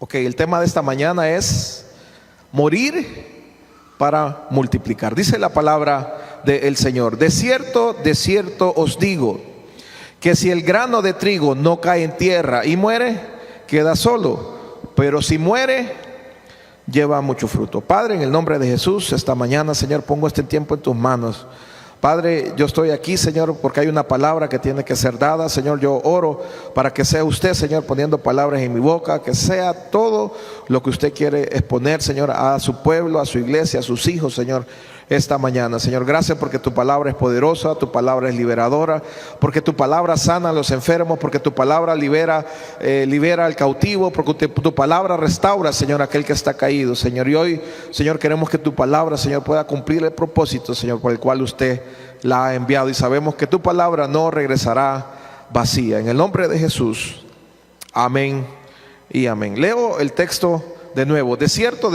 Ok, el tema de esta mañana es morir para multiplicar. Dice la palabra del Señor: de cierto os digo, que si el grano de trigo no cae en tierra y muere, queda solo, pero si muere, lleva mucho fruto. Padre, en el nombre de Jesús, esta mañana, Señor, pongo este tiempo en tus manos. Padre, yo estoy aquí, Señor, porque hay una palabra que tiene que ser dada. Señor, yo oro para que sea usted, Señor, poniendo palabras en mi boca, que sea todo lo que usted quiere exponer, Señor, a su pueblo, a su iglesia, a sus hijos, Señor, esta mañana. Señor, gracias porque tu palabra es poderosa, tu palabra es liberadora, porque tu palabra sana a los enfermos, porque tu palabra libera al cautivo, porque tu palabra restaura, Señor, aquel que está caído, Señor. Y hoy, Señor, queremos que tu palabra, Señor, pueda cumplir el propósito, Señor, por el cual usted la ha enviado, y sabemos que tu palabra no regresará vacía. En el nombre de Jesús, amén y amén. Leo el texto de nuevo. De cierto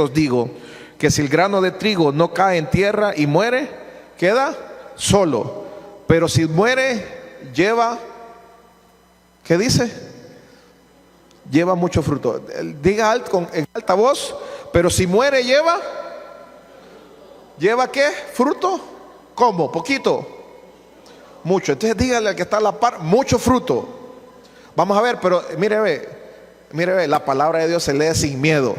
os digo, que si el grano de trigo no cae en tierra y muere, queda solo, pero si muere, lleva, ¿qué dice? Lleva mucho fruto. Diga en alta voz: pero si muere, ¿lleva qué? ¿Fruto? ¿Cómo? ¿Poquito? Mucho. Entonces dígale al que está a la par: mucho fruto. Vamos a ver, pero mire, ve, la palabra de Dios se lee sin miedo,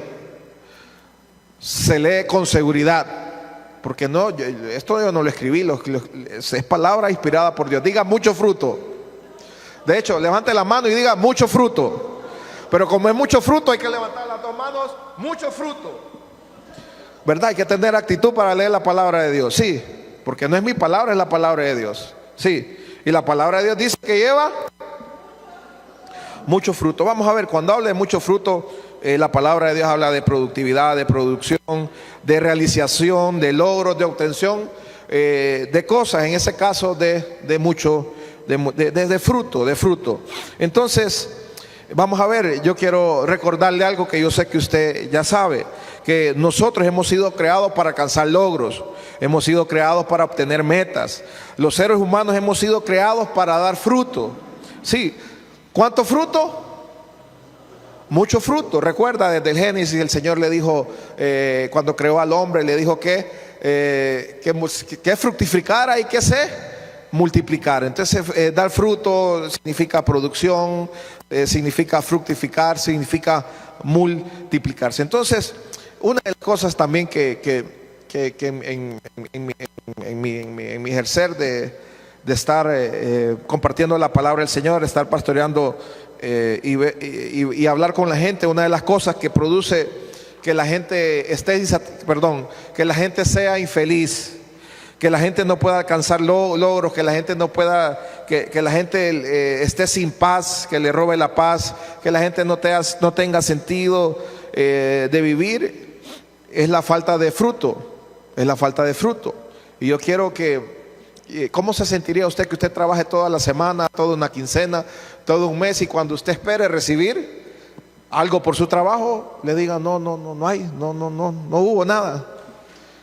se lee con seguridad, porque esto yo no lo escribí, es palabra inspirada por Dios. Diga: mucho fruto. De hecho, levante la mano y diga: mucho fruto. Pero como es mucho fruto, hay que levantar las dos manos. Mucho fruto, ¿verdad? Hay que tener actitud para leer la palabra de Dios. Sí, porque no es mi palabra, es la palabra de Dios. Sí, y la palabra de Dios dice que lleva mucho fruto. Vamos a ver, cuando habla de mucho fruto, la palabra de Dios habla de productividad, de producción, de realización, de logros, de obtención, de cosas, en ese caso de mucho, de fruto. Entonces, vamos a ver, yo quiero recordarle algo que yo sé que usted ya sabe, que nosotros hemos sido creados para alcanzar logros, hemos sido creados para obtener metas. Los seres humanos hemos sido creados para dar fruto. Sí, ¿cuánto fruto? Mucho fruto. Recuerda, desde el Génesis el Señor le dijo, cuando creó al hombre, le dijo que fructificara y que se multiplicara. Entonces, dar fruto significa producción, significa fructificar, significa multiplicarse. Entonces, una de las cosas también que en mi ejercer de estar compartiendo la palabra del Señor, estar pastoreando y hablar con la gente, una de las cosas que produce que la gente que la gente sea infeliz, que la gente no pueda alcanzar logros, que la gente no pueda, que la gente esté sin paz, que le robe la paz, que la gente no tenga sentido de vivir, es la falta de fruto, Y yo quiero ¿cómo se sentiría usted que usted trabaje toda la semana, toda una quincena, todo un mes, y cuando usted espere recibir algo por su trabajo, le diga no hubo nada?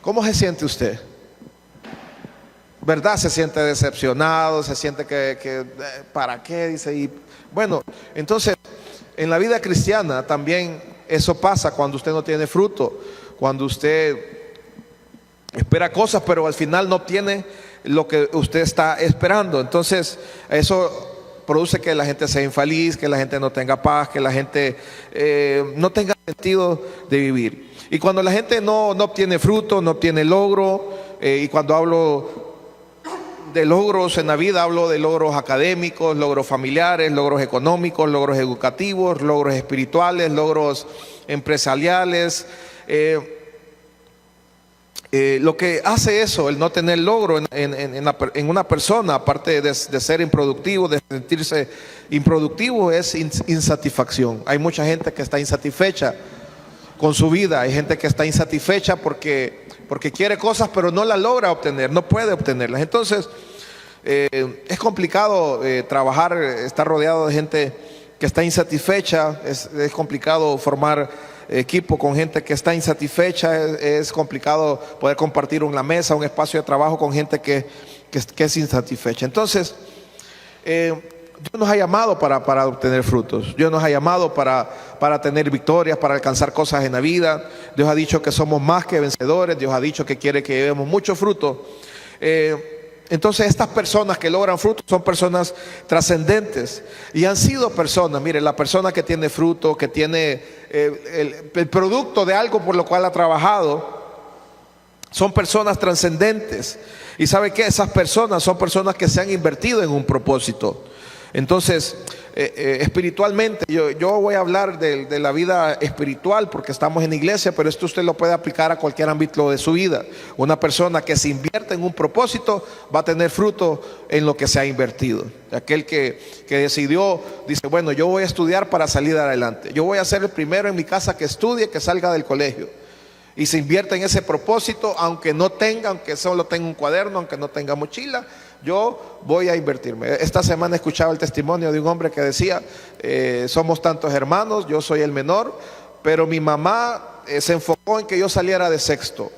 ¿Cómo se siente usted? ¿Verdad? Se siente decepcionado, se siente que ¿para qué? Dice. Y bueno, entonces en la vida cristiana también eso pasa cuando usted no tiene fruto, cuando usted espera cosas pero al final no obtiene lo que usted está esperando. Entonces eso produce que la gente sea infeliz, que la gente no tenga paz, que la gente no tenga sentido de vivir. Y cuando la gente no obtiene fruto, no obtiene logro, y cuando hablo de logros en la vida, hablo de logros académicos, logros familiares, logros económicos, logros educativos, logros espirituales, logros empresariales. Lo que hace eso, el no tener logro en una persona, aparte de ser improductivo, de sentirse improductivo, es insatisfacción. Hay mucha gente que está insatisfecha con su vida, hay gente que está insatisfecha porque quiere cosas pero no las logra obtener, no puede obtenerlas. Entonces es complicado trabajar, estar rodeado de gente que está insatisfecha, es complicado formar equipo con gente que está insatisfecha, es complicado poder compartir una mesa, un espacio de trabajo con gente que es insatisfecha. Entonces Dios nos ha llamado para obtener frutos. Dios nos ha llamado para tener victorias, para alcanzar cosas en la vida. Dios ha dicho que somos más que vencedores. Dios ha dicho que quiere que llevemos mucho fruto. Entonces estas personas que logran fruto son personas trascendentes y han sido personas, mire, la persona que tiene fruto, que tiene el producto de algo por lo cual ha trabajado, son personas trascendentes. Y ¿sabe qué? Esas personas son personas que se han invertido en un propósito. Entonces, espiritualmente, yo voy a hablar de la vida espiritual porque estamos en iglesia, pero esto usted lo puede aplicar a cualquier ámbito de su vida. Una persona que se invierte en un propósito va a tener fruto en lo que se ha invertido. Aquel que decidió, dice, bueno, yo voy a estudiar para salir adelante. Yo voy a ser el primero en mi casa que estudie, que salga del colegio. Y se invierte en ese propósito, aunque solo tenga un cuaderno, aunque no tenga mochila, yo voy a invertirme. Esta semana escuchaba el testimonio de un hombre que decía, somos tantos hermanos, yo soy el menor, pero mi mamá se enfocó en que yo saliera de sexto.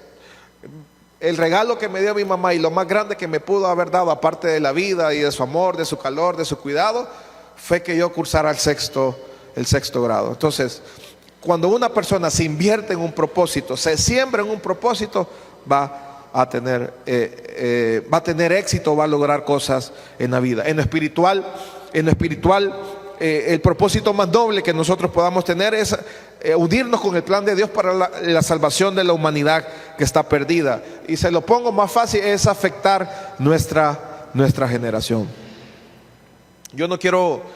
El regalo que me dio mi mamá y lo más grande que me pudo haber dado, aparte de la vida y de su amor, de su calor, de su cuidado, fue que yo cursara el sexto grado. Entonces, cuando una persona se invierte en un propósito, se siembra en un propósito, va a tener éxito, va a lograr cosas en la vida. En lo espiritual, el propósito más noble que nosotros podamos tener es unirnos con el plan de Dios para la salvación de la humanidad que está perdida. Y se lo pongo más fácil, es afectar nuestra generación. Yo no quiero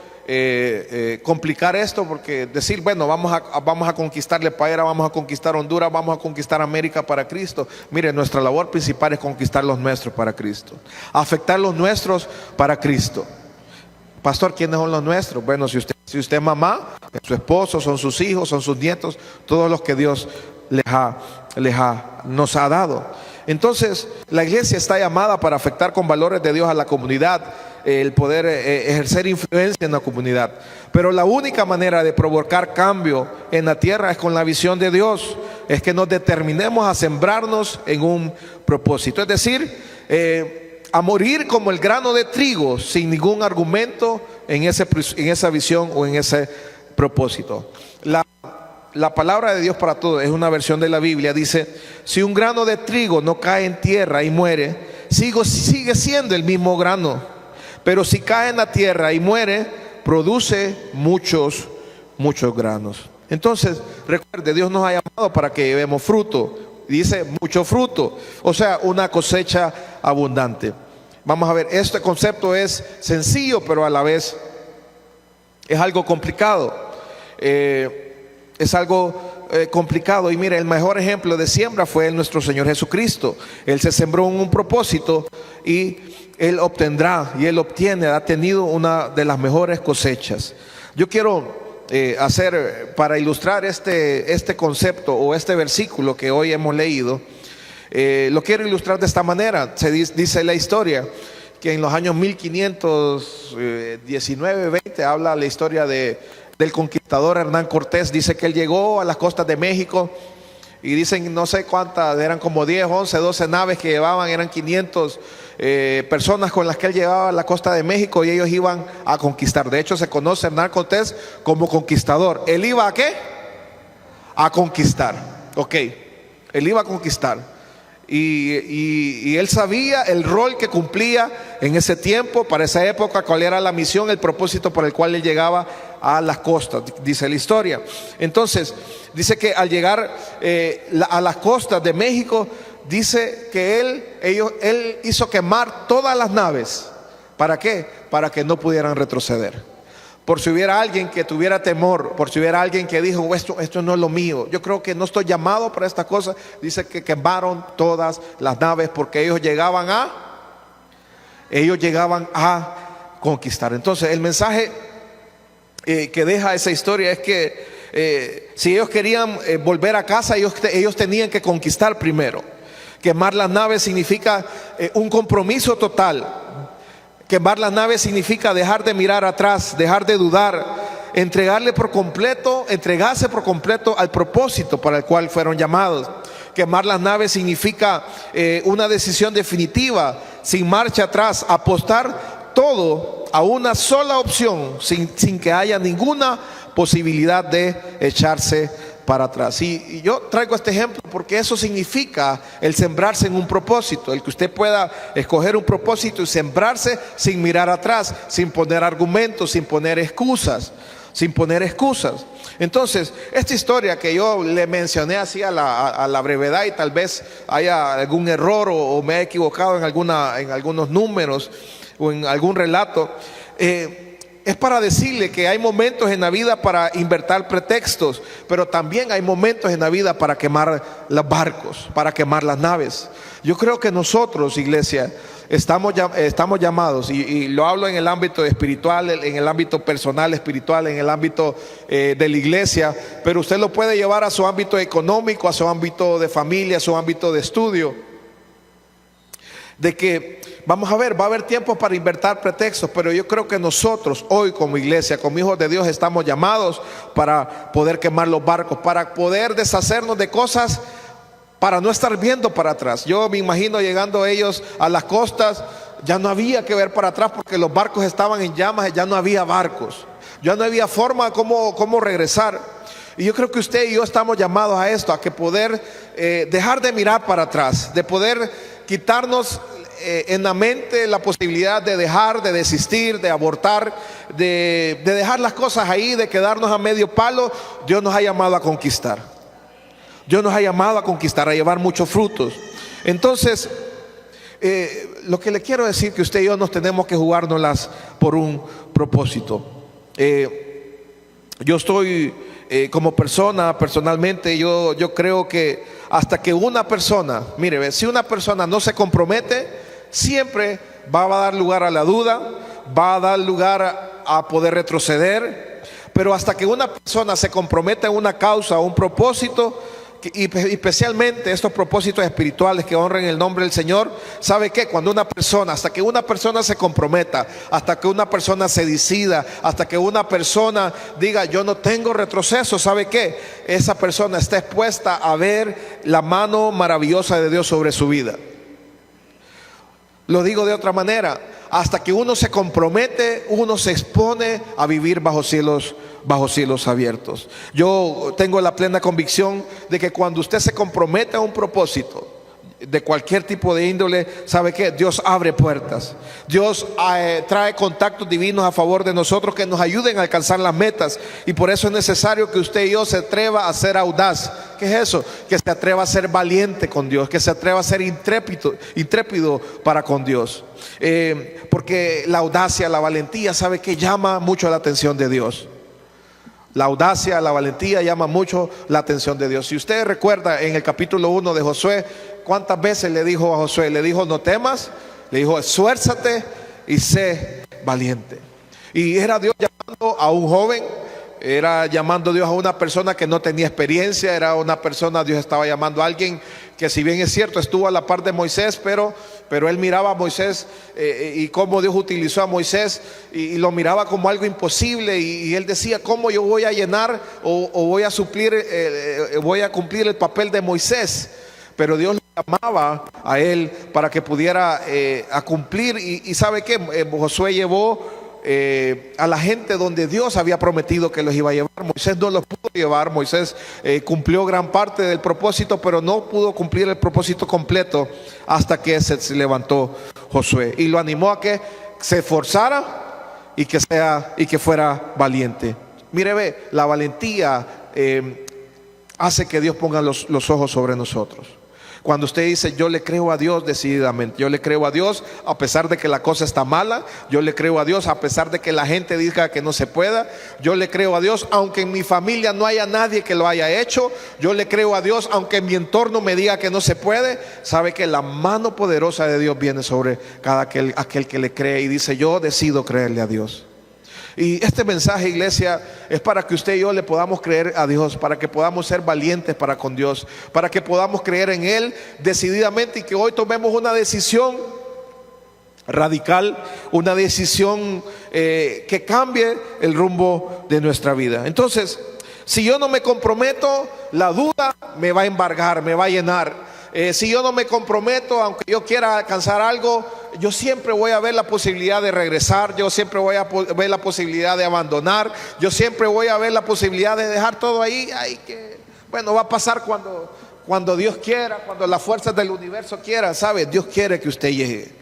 complicar esto, porque decir, bueno, vamos a conquistar Lepaera, vamos a conquistar Honduras, vamos a conquistar América para Cristo. Mire, nuestra labor principal es conquistar los nuestros para Cristo, afectar los nuestros para Cristo. Pastor, ¿quiénes son los nuestros? Bueno, si usted es mamá, es su esposo, son sus hijos, son sus nietos, todos los que Dios nos ha dado. Entonces, la iglesia está llamada para afectar con valores de Dios a la comunidad, el poder ejercer influencia en la comunidad. Pero la única manera de provocar cambio en la tierra es con la visión de Dios, es que nos determinemos a sembrarnos en un propósito, es decir, a morir como el grano de trigo sin ningún argumento en esa visión o en ese propósito. La palabra de Dios para todos es una versión de la Biblia, dice: si un grano de trigo no cae en tierra y muere, sigue siendo el mismo grano, pero si cae en la tierra y muere, produce muchos granos. Entonces, recuerde, Dios nos ha llamado para que llevemos fruto. Dice mucho fruto, o sea, una cosecha abundante. Vamos a ver, este concepto es sencillo, pero a la vez es algo complicado. Es algo complicado. Y mire, el mejor ejemplo de siembra fue nuestro Señor Jesucristo. Él se sembró en un propósito y Él obtendrá y Él obtiene, ha tenido una de las mejores cosechas. Yo quiero para ilustrar este concepto o este versículo que hoy hemos leído, lo quiero ilustrar de esta manera. Dice la historia que en los años 1519-20 habla la historia del conquistador Hernán Cortés. Dice que él llegó a las costas de México y dicen, no sé cuántas, eran como 10, 11, 12 naves que llevaban, eran 500 personas con las que él llegaba a la costa de México y ellos iban a conquistar. De hecho, se conoce a Hernán Cortés como conquistador. ¿Él iba a qué? A conquistar. Ok, él iba a conquistar. Y él sabía el rol que cumplía en ese tiempo, para esa época, cuál era la misión, el propósito por el cual él llegaba a las costas, dice la historia. Entonces, dice que al llegar a las costas de México, dice que él hizo quemar todas las naves. ¿Para qué? Para que no pudieran retroceder. Por si hubiera alguien que tuviera temor, por si hubiera alguien que dijo, esto no es lo mío, yo creo que no estoy llamado para esta cosa. Dice que quemaron todas las naves porque ellos llegaban a conquistar. Entonces, el mensaje que deja esa historia es que si ellos querían volver a casa, ellos tenían que conquistar primero. Quemar las naves significa un compromiso total. Quemar las naves significa dejar de mirar atrás, dejar de dudar, entregarse por completo al propósito para el cual fueron llamados. Quemar las naves significa una decisión definitiva, sin marcha atrás, apostar todo a una sola opción sin que haya ninguna posibilidad de echarse para atrás. Y yo traigo este ejemplo porque eso significa el sembrarse en un propósito, el que usted pueda escoger un propósito y sembrarse sin mirar atrás, sin poner argumentos, sin poner excusas. Entonces, esta historia que yo le mencioné así a la brevedad, y tal vez haya algún error o me he equivocado en algunos números o en algún relato, es para decirle que hay momentos en la vida para inventar pretextos, pero también hay momentos en la vida para quemar los barcos, para quemar las naves. Yo creo que nosotros, iglesia, estamos llamados, y lo hablo en el ámbito espiritual, en el ámbito personal espiritual, en el ámbito de la iglesia, pero usted lo puede llevar a su ámbito económico, a su ámbito de familia, a su ámbito de estudio, de que vamos a ver, va a haber tiempo para inventar pretextos, pero yo creo que nosotros hoy como iglesia, como hijos de Dios, estamos llamados para poder quemar los barcos, para poder deshacernos de cosas, para no estar viendo para atrás. Yo me imagino llegando ellos a las costas, ya no había que ver para atrás porque los barcos estaban en llamas, ya no había barcos, ya no había forma cómo regresar. Y yo creo que usted y yo estamos llamados a esto, a que poder dejar de mirar para atrás, de poder quitarnos en la mente la posibilidad de dejar, de desistir, de abortar, de dejar las cosas ahí, de quedarnos a medio palo. Dios nos ha llamado a conquistar. Dios nos ha llamado a conquistar, a llevar muchos frutos. Entonces, lo que le quiero decir, que usted y yo nos tenemos que jugárnoslas por un propósito. Yo estoy como persona, personalmente, yo creo que hasta que una persona, mire, si una persona no se compromete, siempre va a dar lugar a la duda, va a dar lugar a poder retroceder. Pero hasta que una persona se comprometa en una causa o un propósito, y especialmente estos propósitos espirituales que honren el nombre del Señor, ¿sabe qué? Hasta que una persona se comprometa, hasta que una persona se decida, hasta que una persona diga yo no tengo retroceso, ¿sabe qué? Esa persona está expuesta a ver la mano maravillosa de Dios sobre su vida. Lo digo de otra manera, hasta que uno se compromete, uno se expone a vivir bajo cielos abiertos. Yo tengo la plena convicción de que cuando usted se compromete a un propósito de cualquier tipo de índole, ¿sabe qué? Dios abre puertas. Dios trae contactos divinos a favor de nosotros que nos ayuden a alcanzar las metas. Y por eso es necesario que usted y yo se atreva a ser audaz. ¿Qué es eso? Que se atreva a ser valiente con Dios, que se atreva a ser intrépido para con Dios. Porque la audacia, la valentía, ¿sabe qué? Llama mucho la atención de Dios. La audacia, la valentía llama mucho la atención de Dios. Si usted recuerda en el capítulo 1 de Josué, ¿cuántas veces le dijo a Josué? Le dijo no temas, le dijo esfuérzate y sé valiente. Y era Dios llamando a un joven, era llamando Dios a una persona que no tenía experiencia, era una persona, Dios estaba llamando a alguien que, si bien es cierto, estuvo a la par de Moisés, pero él miraba a Moisés y cómo Dios utilizó a Moisés y lo miraba como algo imposible, y él decía, ¿cómo yo voy a llenar o voy a suplir, voy a cumplir el papel de Moisés? Pero Dios le llamaba a él para que pudiera a cumplir, y ¿sabe qué? Josué llevó a la gente donde Dios había prometido que los iba a llevar. Moisés no los pudo llevar. Moisés cumplió gran parte del propósito, pero no pudo cumplir el propósito completo hasta que se levantó Josué y lo animó a que se esforzara y que fuera valiente. Mire, ve, la valentía hace que Dios ponga los ojos sobre nosotros. Cuando usted dice yo le creo a Dios decididamente, yo le creo a Dios a pesar de que la cosa está mala, yo le creo a Dios a pesar de que la gente diga que no se pueda, yo le creo a Dios aunque en mi familia no haya nadie que lo haya hecho, yo le creo a Dios aunque en mi entorno me diga que no se puede. Sabe que la mano poderosa de Dios viene sobre aquel que le cree y dice yo decido creerle a Dios. Y este mensaje, iglesia, es para que usted y yo le podamos creer a Dios, para que podamos ser valientes para con Dios, para que podamos creer en Él decididamente y que hoy tomemos una decisión radical, una decisión que cambie el rumbo de nuestra vida. Entonces, si yo no me comprometo, la duda me va a embargar, me va a llenar. Si yo no me comprometo, aunque yo quiera alcanzar algo, yo siempre voy a ver la posibilidad de regresar, yo siempre voy a ver la posibilidad de abandonar, yo siempre voy a ver la posibilidad de dejar todo ahí. Bueno, va a pasar cuando Dios quiera, cuando las fuerzas del universo quieran, ¿sabe? Dios quiere que usted llegue.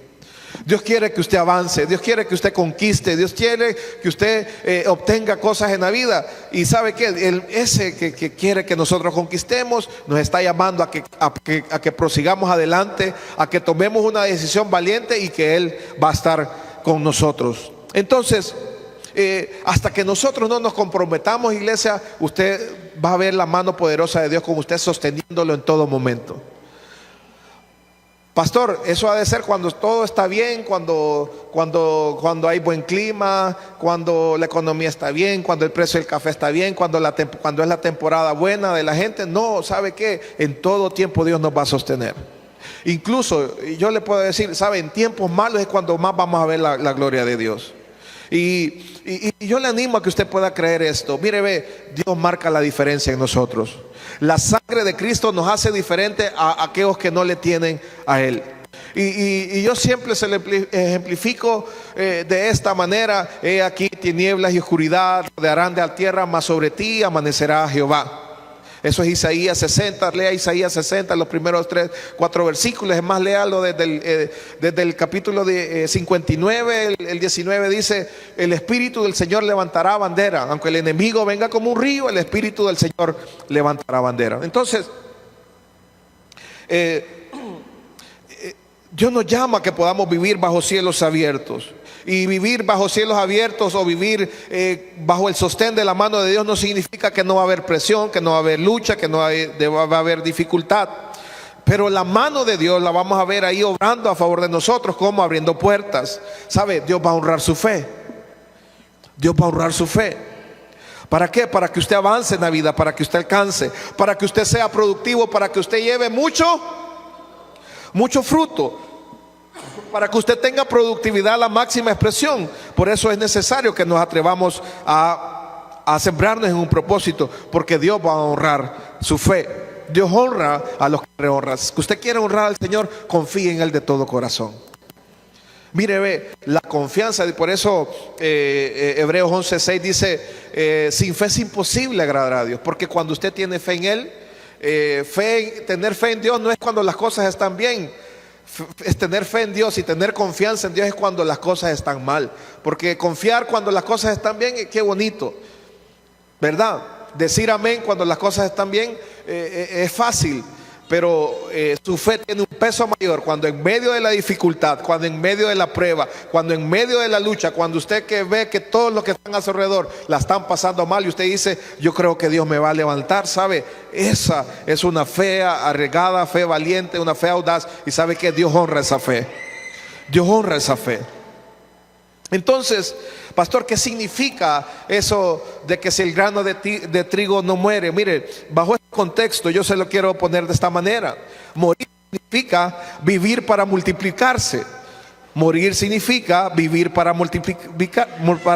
Dios quiere que usted avance, Dios quiere que usted conquiste, Dios quiere que usted obtenga cosas en la vida. Y sabe que ese que quiere que nosotros conquistemos nos está llamando a que prosigamos adelante, a que tomemos una decisión valiente y que Él va a estar con nosotros. Entonces, hasta que nosotros no nos comprometamos, iglesia, usted va a ver la mano poderosa de Dios con usted sosteniéndolo en todo momento. Pastor, eso ha de ser cuando todo está bien, cuando hay buen clima, cuando la economía está bien, cuando el precio del café está bien, cuando es la temporada buena de la gente. No, ¿sabe qué? En todo tiempo Dios nos va a sostener. Incluso yo le puedo decir, ¿sabe? En tiempos malos es cuando más vamos a ver la gloria de Dios. Y yo le animo a que usted pueda creer esto. Mire, ve, Dios marca la diferencia en nosotros. La sangre de Cristo nos hace diferente a aquellos que no le tienen a Él. Y yo siempre se le ejemplifico de esta manera: he aquí tinieblas y oscuridad rodearán de la tierra, mas sobre ti amanecerá Jehová. Eso es Isaías 60, lea Isaías 60, los primeros 4 versículos. Es más, léalo desde el capítulo 59, el 19 dice: el Espíritu del Señor levantará bandera, aunque el enemigo venga como un río, el Espíritu del Señor levantará bandera. Entonces, Dios nos llama a que podamos vivir bajo cielos abiertos. Y vivir bajo cielos abiertos o vivir bajo el sostén de la mano de Dios no significa que no va a haber presión, que no va a haber lucha, que no va a haber dificultad. Pero la mano de Dios la vamos a ver ahí obrando a favor de nosotros, como abriendo puertas. ¿Sabe? Dios va a honrar su fe. Dios va a honrar su fe. ¿Para qué? Para que usted avance en la vida, para que usted alcance, para que usted sea productivo, para que usted lleve mucho fruto, para que usted tenga productividad a la máxima expresión. Por eso es necesario que nos atrevamos a sembrarnos en un propósito, porque Dios va a honrar su fe. Dios honra a los que le honran. Si usted quiere honrar al Señor, confíe en Él de todo corazón. Mire, ve, la confianza, por eso Hebreos 11:6 dice: sin fe es imposible agradar a Dios. Porque cuando usted tiene fe en Él, tener fe en Dios no es cuando las cosas están bien. Es tener fe en Dios y tener confianza en Dios es cuando las cosas están mal. Porque confiar cuando las cosas están bien, qué bonito, ¿verdad? Decir amén cuando las cosas están bien es fácil. Pero su fe tiene un peso mayor cuando en medio de la dificultad, cuando en medio de la prueba, cuando en medio de la lucha, cuando usted que ve que todos los que están a su alrededor la están pasando mal y usted dice: yo creo que Dios me va a levantar. ¿Sabe? Esa es una fe arriesgada, fe valiente, una fe audaz. Y sabe que Dios honra esa fe. Dios honra esa fe. Entonces, pastor, ¿qué significa eso de que si el grano de trigo no muere? Mire, bajo este contexto yo se lo quiero poner de esta manera: morir significa vivir para multiplicarse. Morir significa vivir para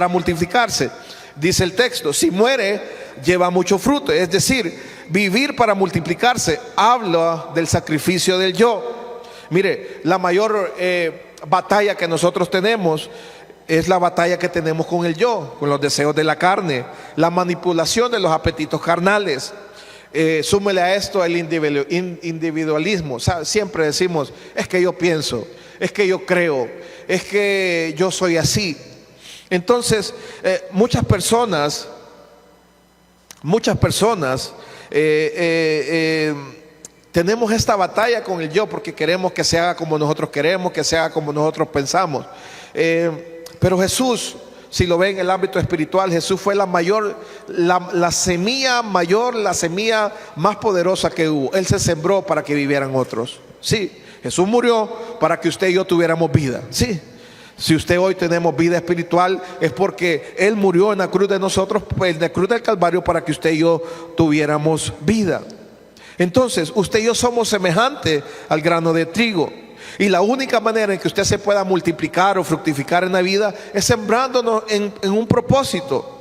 multiplicarse. Dice el texto: si muere, lleva mucho fruto. Es decir, vivir para multiplicarse habla del sacrificio del yo. Mire, la mayor batalla que nosotros tenemos es la batalla que tenemos con el yo, con los deseos de la carne, la manipulación de los apetitos carnales. Súmele a esto el individualismo. Siempre decimos: es que yo pienso, es que yo creo, es que yo soy así. Entonces, muchas personas tenemos esta batalla con el yo, porque queremos que se haga como nosotros queremos, que se haga como nosotros pensamos. Pero Jesús, si lo ve en el ámbito espiritual, Jesús fue la semilla mayor, la semilla más poderosa que hubo. Él se sembró para que vivieran otros. Sí, Jesús murió para que usted y yo tuviéramos vida. Sí, si usted hoy tenemos vida espiritual, es porque Él murió en la cruz de nosotros, en la cruz del Calvario, para que usted y yo tuviéramos vida. Entonces, usted y yo somos semejantes al grano de trigo. Y la única manera en que usted se pueda multiplicar o fructificar en la vida es sembrándonos en un propósito.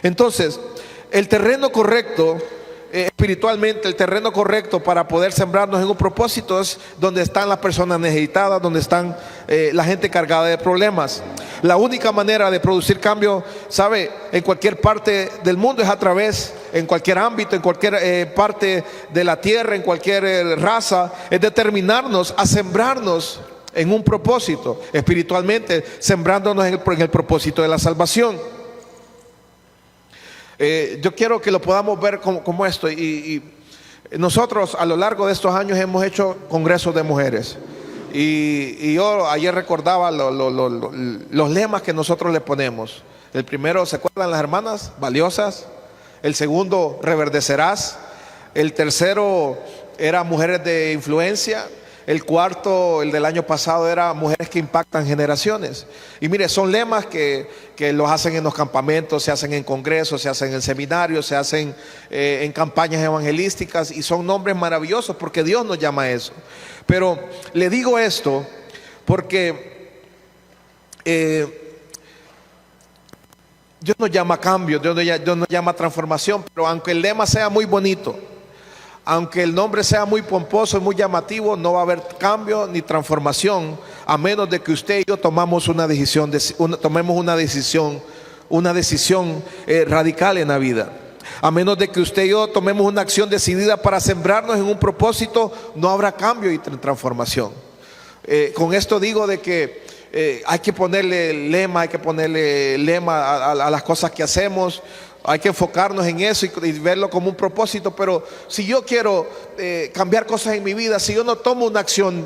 Entonces, el terreno correcto espiritualmente, el terreno correcto para poder sembrarnos en un propósito es donde están las personas necesitadas, donde están la gente cargada de problemas. La única manera de producir cambio, sabe, en cualquier parte del mundo es a través, en cualquier ámbito, en cualquier parte de la tierra, en cualquier raza, es determinarnos a sembrarnos en un propósito, espiritualmente, sembrándonos en el propósito de la salvación. Yo quiero que lo podamos ver como esto, y nosotros a lo largo de estos años hemos hecho congresos de mujeres, y yo ayer recordaba los lemas que nosotros le ponemos. El primero, ¿se acuerdan las hermanas? Valiosas. El segundo, reverdecerás. El tercero era mujeres de influencia. El cuarto, el del año pasado, era mujeres que impactan generaciones. Y mire, son lemas que los hacen en los campamentos, se hacen en congresos, se hacen en seminarios, se hacen en campañas evangelísticas, y son nombres maravillosos porque Dios nos llama a eso. Pero le digo esto porque Dios nos llama a cambio, Dios nos llama a transformación. Pero aunque el lema sea muy bonito, aunque el nombre sea muy pomposo y muy llamativo, no va a haber cambio ni transformación a menos de que usted y yo tomemos una decisión radical en la vida. A menos de que usted y yo tomemos una acción decidida para sembrarnos en un propósito, no habrá cambio y transformación. Con esto digo de que hay que ponerle lema a las cosas que hacemos. Hay que enfocarnos en eso y verlo como un propósito. Pero si yo quiero cambiar cosas en mi vida, si yo no tomo una acción,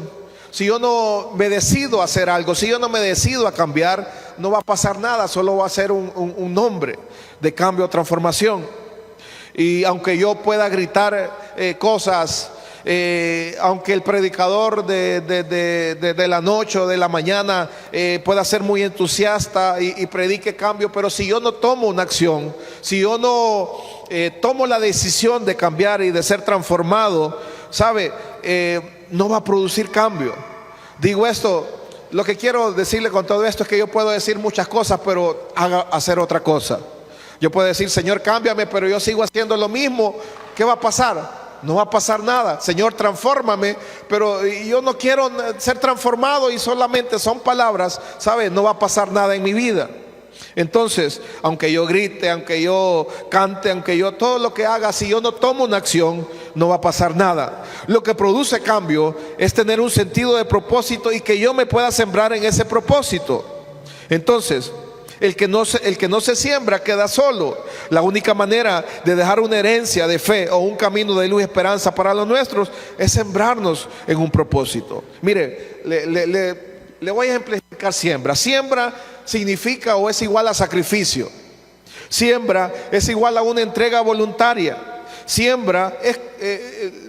si yo no me decido a hacer algo, si yo no me decido a cambiar, no va a pasar nada, solo va a ser un nombre de cambio o transformación. Y aunque yo pueda gritar cosas, aunque el predicador de la noche o de la mañana pueda ser muy entusiasta y predique cambio, pero si yo no tomo una acción, si yo no tomo la decisión de cambiar y de ser transformado, ¿sabe? No va a producir cambio. Digo esto, lo que quiero decirle con todo esto es que yo puedo decir muchas cosas, pero hacer otra cosa. Yo puedo decir, Señor, cámbiame, pero yo sigo haciendo lo mismo. ¿Qué va a pasar? No va a pasar nada. Señor, transfórmame, pero yo no quiero ser transformado y solamente son palabras, ¿sabe? No va a pasar nada en mi vida. Entonces, aunque yo grite, aunque yo cante, aunque yo todo lo que haga, si yo no tomo una acción, no va a pasar nada. Lo que produce cambio es tener un sentido de propósito y que yo me pueda sembrar en ese propósito. Entonces, el que no se siembra queda solo. La única manera de dejar una herencia de fe o un camino de luz y esperanza para los nuestros es sembrarnos en un propósito. Mire, le voy a ejemplificar siembra. Siembra significa o es igual a sacrificio. Siembra es igual a una entrega voluntaria. Siembra es,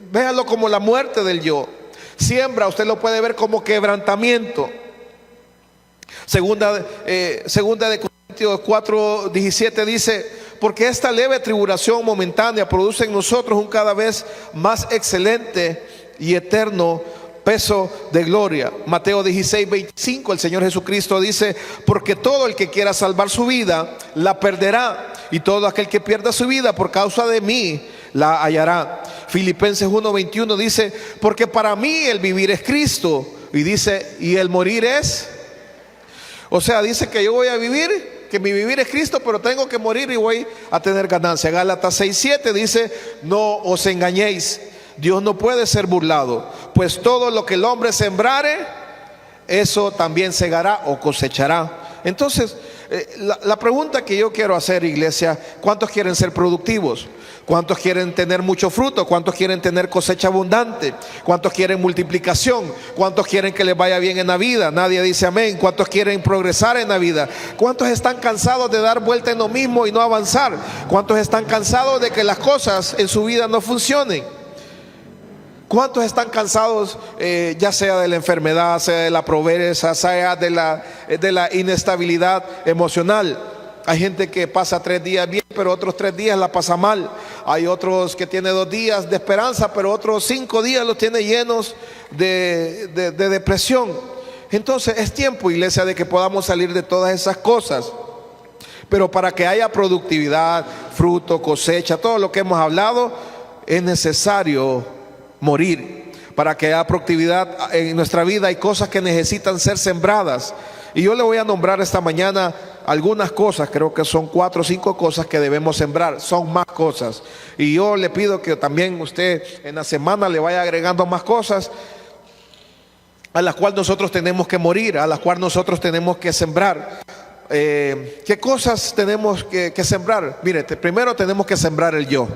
véalo como la muerte del yo. Siembra usted lo puede ver como quebrantamiento. Segunda de Corintios 4:17 dice: porque esta leve tribulación momentánea produce en nosotros un cada vez más excelente y eterno peso de gloria. Mateo 16:25, el Señor Jesucristo dice: porque todo el que quiera salvar su vida la perderá, y todo aquel que pierda su vida por causa de mí la hallará. Filipenses 1:21 dice: porque para mí el vivir es Cristo, y dice, y el morir es. O sea, dice que yo voy a vivir, que mi vivir es Cristo, pero tengo que morir y voy a tener ganancia. Gálatas 6:7 dice: no os engañéis, Dios no puede ser burlado, pues todo lo que el hombre sembrare, eso también segará o cosechará. Entonces, la pregunta que yo quiero hacer, iglesia: ¿cuántos quieren ser productivos? ¿Cuántos quieren tener mucho fruto? ¿Cuántos quieren tener cosecha abundante? ¿Cuántos quieren multiplicación? ¿Cuántos quieren que les vaya bien en la vida? Nadie dice amén. ¿Cuántos quieren progresar en la vida? ¿Cuántos están cansados de dar vuelta en lo mismo y no avanzar? ¿Cuántos están cansados de que las cosas en su vida no funcionen? ¿Cuántos están cansados, ya sea de la enfermedad, sea de la pobreza, sea de la inestabilidad emocional? Hay gente que pasa 3 días bien, pero otros 3 días la pasa mal. Hay otros que tienen 2 días de esperanza, pero otros 5 días los tiene llenos de depresión. Entonces es tiempo, iglesia, de que podamos salir de todas esas cosas. Pero para que haya productividad, fruto, cosecha, todo lo que hemos hablado, es necesario morir para que haya productividad en nuestra vida. Hay cosas que necesitan ser sembradas. Y yo le voy a nombrar esta mañana algunas cosas, creo que son 4 o 5 cosas que debemos sembrar, son más cosas. Y yo le pido que también usted en la semana le vaya agregando más cosas a las cuales nosotros tenemos que morir, a las cuales nosotros tenemos que sembrar. ¿Qué cosas tenemos que sembrar? Mire, primero tenemos que sembrar el yo.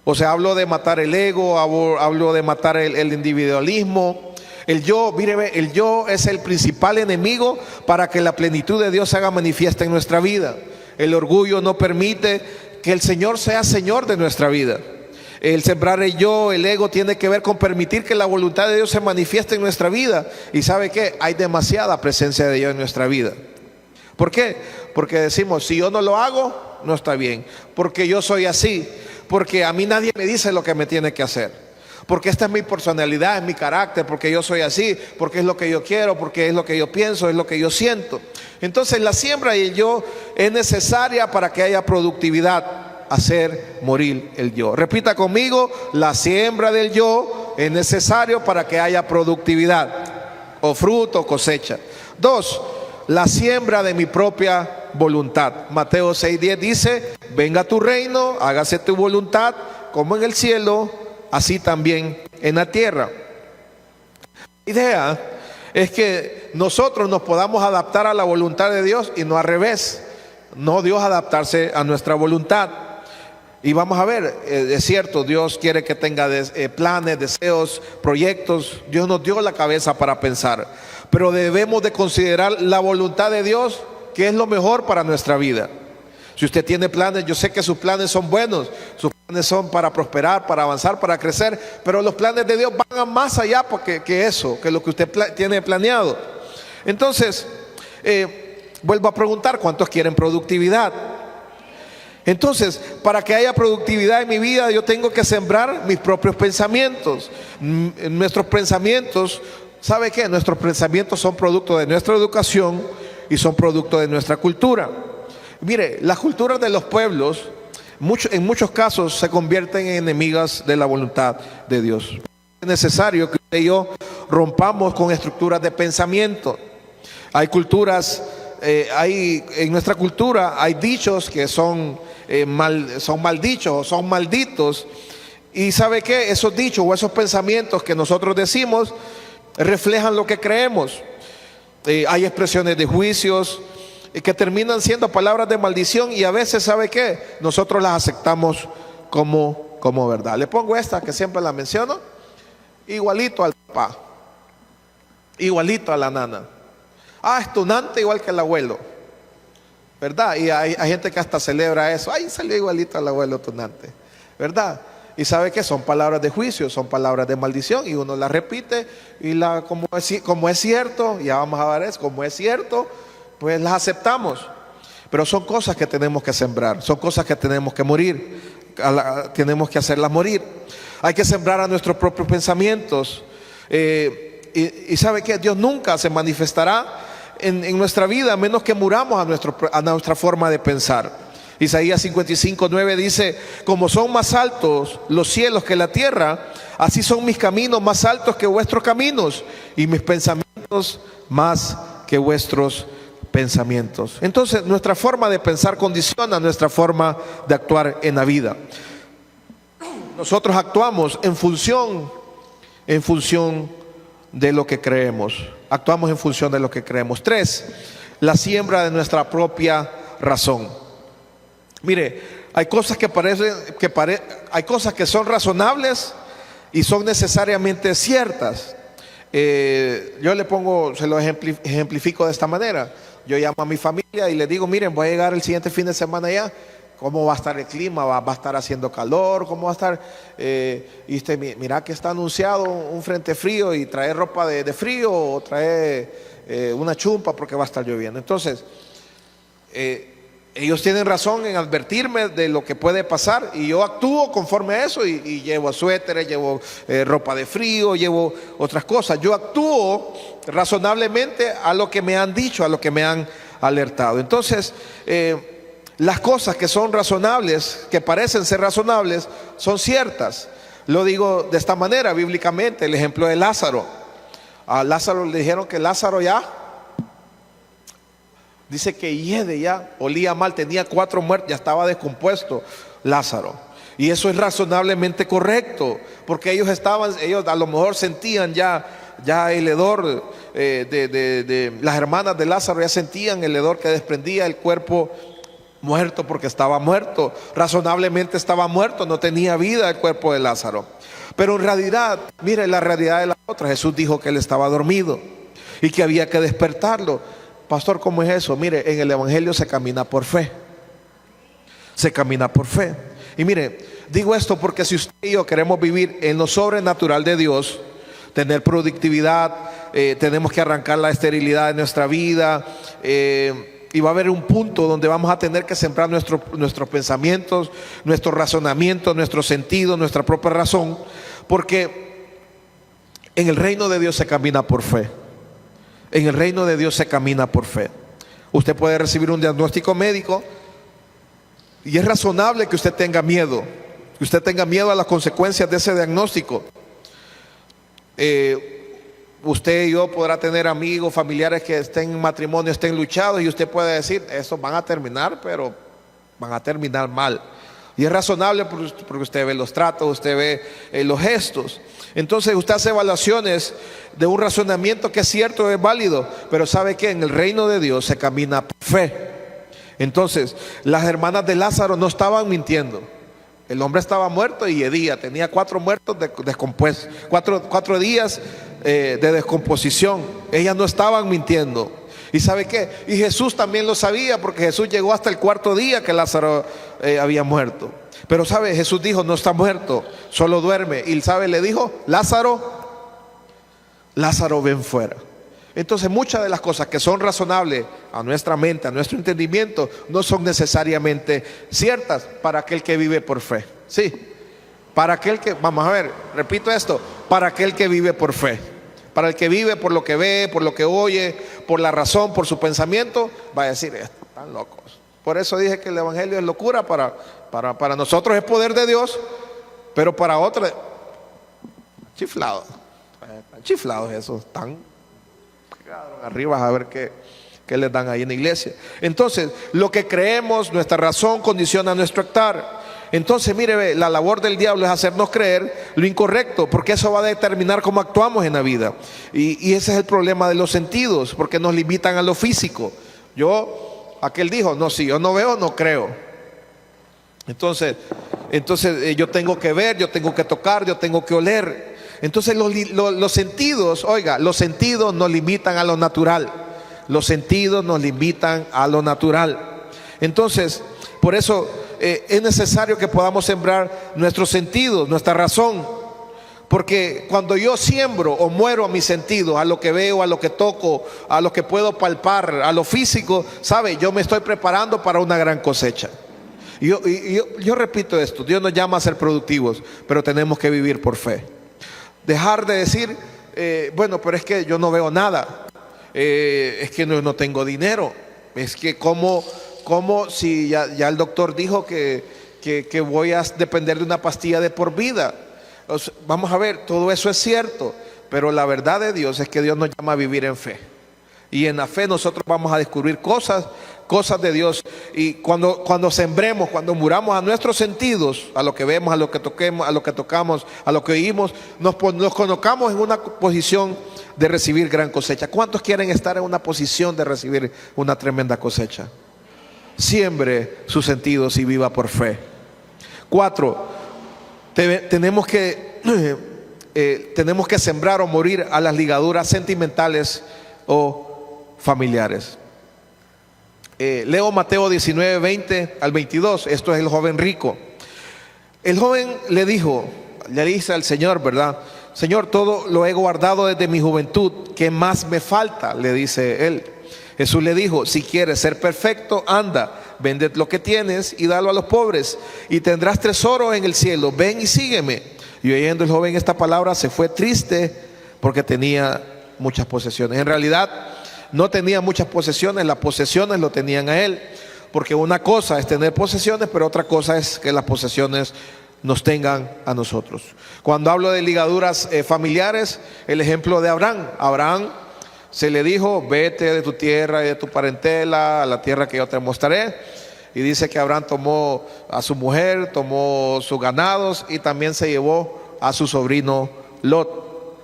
O sea, hablo de matar el ego, hablo de matar el individualismo. El yo, mire, el yo es el principal enemigo para que la plenitud de Dios se haga manifiesta en nuestra vida. El orgullo no permite que el Señor sea Señor de nuestra vida. El sembrar el yo, el ego, tiene que ver con permitir que la voluntad de Dios se manifieste en nuestra vida. Y ¿sabe qué? Hay demasiada presencia de Dios en nuestra vida. ¿Por qué? Porque decimos, si yo no lo hago, no está bien. Porque yo soy así. Porque a mí nadie me dice lo que me tiene que hacer. Porque esta es mi personalidad, es mi carácter, porque yo soy así, porque es lo que yo quiero, porque es lo que yo pienso, es lo que yo siento. Entonces la siembra y el yo es necesaria para que haya productividad, hacer morir el yo. Repita conmigo, la siembra del yo es necesario para que haya productividad, o fruto, o cosecha. 2, la siembra de mi propia voluntad. Mateo 6:10 dice, venga tu reino, hágase tu voluntad, como en el cielo, así también en la tierra. La idea es que nosotros nos podamos adaptar a la voluntad de Dios y no al revés. No Dios adaptarse a nuestra voluntad. Y vamos a ver, es cierto, Dios quiere que tenga planes, deseos, proyectos. Dios nos dio la cabeza para pensar. Pero debemos de considerar la voluntad de Dios, que es lo mejor para nuestra vida. Si usted tiene planes, yo sé que sus planes son buenos, sus planes son para prosperar, para avanzar, para crecer, pero los planes de Dios van más allá que eso, que lo que usted tiene planeado. Entonces, vuelvo a preguntar, ¿cuántos quieren productividad? Entonces, para que haya productividad en mi vida, yo tengo que sembrar mis propios pensamientos. Nuestros pensamientos, ¿sabe qué? Nuestros pensamientos son producto de nuestra educación y son producto de nuestra cultura. Mire, las culturas de los pueblos en muchos casos se convierten en enemigas de la voluntad de Dios. Es necesario que usted y yo rompamos con estructuras de pensamiento. Hay culturas, en nuestra cultura hay dichos que son mal dichos o son malditos. Y ¿sabe qué? Esos dichos o esos pensamientos que nosotros decimos reflejan lo que creemos. Hay expresiones de juicios que terminan siendo palabras de maldición y a veces, ¿sabe qué? Nosotros las aceptamos como verdad. Le pongo esta que siempre la menciono. Igualito al papá, igualito a la nana. Es tunante igual que el abuelo, ¿verdad? Y hay gente que hasta celebra eso. Salió igualito al abuelo tunante, ¿verdad? Y sabe que son palabras de juicio, son palabras de maldición, y uno las repite y como es cierto, ya vamos a ver eso, como es cierto, pues las aceptamos. Pero son cosas que tenemos que sembrar, son cosas que tenemos que morir, tenemos que hacerlas morir. Hay que sembrar a nuestros propios pensamientos. Y sabe que Dios nunca se manifestará en nuestra vida a menos que muramos a nuestra forma de pensar. Isaías 55:9 dice, como son más altos los cielos que la tierra, así son mis caminos más altos que vuestros caminos y mis pensamientos más que vuestros pensamientos. Entonces nuestra forma de pensar condiciona nuestra forma de actuar en la vida. Nosotros actuamos en función de lo que creemos. Actuamos en función de lo que creemos. 3, la siembra de nuestra propia razón. Mire, hay cosas hay cosas que son razonables y son necesariamente ciertas. Yo se lo ejemplifico de esta manera. Yo llamo a mi familia y le digo, miren, voy a llegar el siguiente fin de semana allá. ¿Cómo va a estar el clima? ¿Va a estar haciendo calor? ¿Cómo va a estar? Y usted, mira que está anunciado un frente frío y trae ropa de frío o trae una chumpa porque va a estar lloviendo. Entonces, ellos tienen razón en advertirme de lo que puede pasar y yo actúo conforme a eso y llevo suéteres, llevo ropa de frío, llevo otras cosas. Yo actúo razonablemente a lo que me han dicho, a lo que me han alertado. Entonces, las cosas que son razonables, que parecen ser razonables, son ciertas. Lo digo de esta manera, bíblicamente, el ejemplo de Lázaro. A Lázaro le dijeron que Lázaro ya, dice que ya olía mal, tenía 4 muertes, ya estaba descompuesto Lázaro. Y eso es razonablemente correcto, porque ellos a lo mejor sentían ya el hedor de las hermanas de Lázaro, ya sentían el hedor que desprendía el cuerpo muerto, porque estaba muerto, razonablemente estaba muerto, no tenía vida el cuerpo de Lázaro. Pero en realidad, mire la realidad de la otra. Jesús dijo que él estaba dormido y que había que despertarlo. Pastor, ¿cómo es eso? Mire, en el evangelio se camina por fe. Se camina por fe. Y mire, digo esto porque si usted y yo queremos vivir en lo sobrenatural de Dios, tener productividad, tenemos que arrancar la esterilidad de nuestra vida, y va a haber un punto donde vamos a tener que sembrar nuestros pensamientos, nuestro razonamiento, nuestro sentido, nuestra propia razón, porque en el reino de Dios se camina por fe. En el reino de Dios se camina por fe. Usted puede recibir un diagnóstico médico y es razonable que usted tenga miedo, que usted tenga miedo a las consecuencias de ese diagnóstico. Usted y yo podrá tener amigos, familiares que estén en matrimonio, estén luchados, y usted puede decir, estos van a terminar, pero van a terminar mal. Y es razonable porque usted ve los tratos, usted ve los gestos. Entonces usted hace evaluaciones de un razonamiento que es cierto, es válido, pero ¿sabe qué? En el reino de Dios se camina por fe. Entonces las hermanas de Lázaro no estaban mintiendo. El hombre estaba muerto y hedía, tenía 4 muertos descompuestos, 4 días de descomposición. Ellas no estaban mintiendo. ¿Y sabe qué? Y Jesús también lo sabía, porque Jesús llegó hasta el 4.º día que Lázaro había muerto. Pero sabe, Jesús dijo, no está muerto, solo duerme. Y sabe, le dijo, Lázaro, ven fuera. Entonces muchas de las cosas que son razonables a nuestra mente, a nuestro entendimiento, no son necesariamente ciertas para aquel que vive por fe. Sí, para aquel que, vamos a ver, repito esto, para aquel que vive por fe. Para el que vive por lo que ve, por lo que oye, por la razón, por su pensamiento, va a decir, están locos. Por eso dije que el evangelio es locura, para nosotros es poder de Dios, pero para otros, chiflados. Están chiflados esos, están arriba a ver qué les dan ahí en la iglesia. Entonces, lo que creemos, nuestra razón condiciona nuestro actuar. Entonces, mire, la labor del diablo es hacernos creer lo incorrecto, porque eso va a determinar cómo actuamos en la vida. Y ese es el problema de los sentidos, porque nos limitan a lo físico. Aquel dijo, no, si yo no veo, no creo. Entonces yo tengo que ver, yo tengo que tocar, yo tengo que oler. Entonces los sentidos, oiga, los sentidos nos limitan a lo natural. Los sentidos nos limitan a lo natural. Entonces, por eso es necesario que podamos sembrar nuestros sentidos, nuestra razón. Porque cuando yo siembro o muero a mis sentidos, a lo que veo, a lo que toco, a lo que puedo palpar, a lo físico, ¿sabe? Yo me estoy preparando para una gran cosecha. Yo repito esto, Dios nos llama a ser productivos, pero tenemos que vivir por fe. Dejar de decir, bueno, pero es que yo no veo nada, es que no tengo dinero, es que como si ya el doctor dijo que voy a depender de una pastilla de por vida. Vamos a ver, todo eso es cierto, pero la verdad de Dios es que Dios nos llama a vivir en fe. Y en la fe nosotros vamos a descubrir cosas de Dios. Y cuando sembremos, cuando muramos a nuestros sentidos, a lo que vemos, a lo que toquemos, a lo que tocamos, a lo que oímos, nos colocamos en una posición de recibir gran cosecha. ¿Cuántos quieren estar en una posición de recibir una tremenda cosecha? Siembre sus sentidos y viva por fe. 4, tenemos que sembrar o morir a las ligaduras sentimentales o familiares. Leo Mateo 19, 20 al 22. Esto es el joven rico. El joven le dice al Señor, ¿verdad? Señor, todo lo he guardado desde mi juventud, ¿qué más me falta? Le dice él. Jesús le dijo, si quieres ser perfecto, anda, vende lo que tienes y dalo a los pobres y tendrás tesoro en el cielo, ven y sígueme. Y oyendo el joven esta palabra se fue triste porque tenía muchas posesiones. En realidad no tenía muchas posesiones, las posesiones lo tenían a él, porque una cosa es tener posesiones, pero otra cosa es que las posesiones nos tengan a nosotros. Cuando hablo de ligaduras familiares, el ejemplo de Abraham. Abraham se le dijo: vete de tu tierra y de tu parentela a la tierra que yo te mostraré. Y dice que Abraham tomó a su mujer, tomó sus ganados y también se llevó a su sobrino Lot.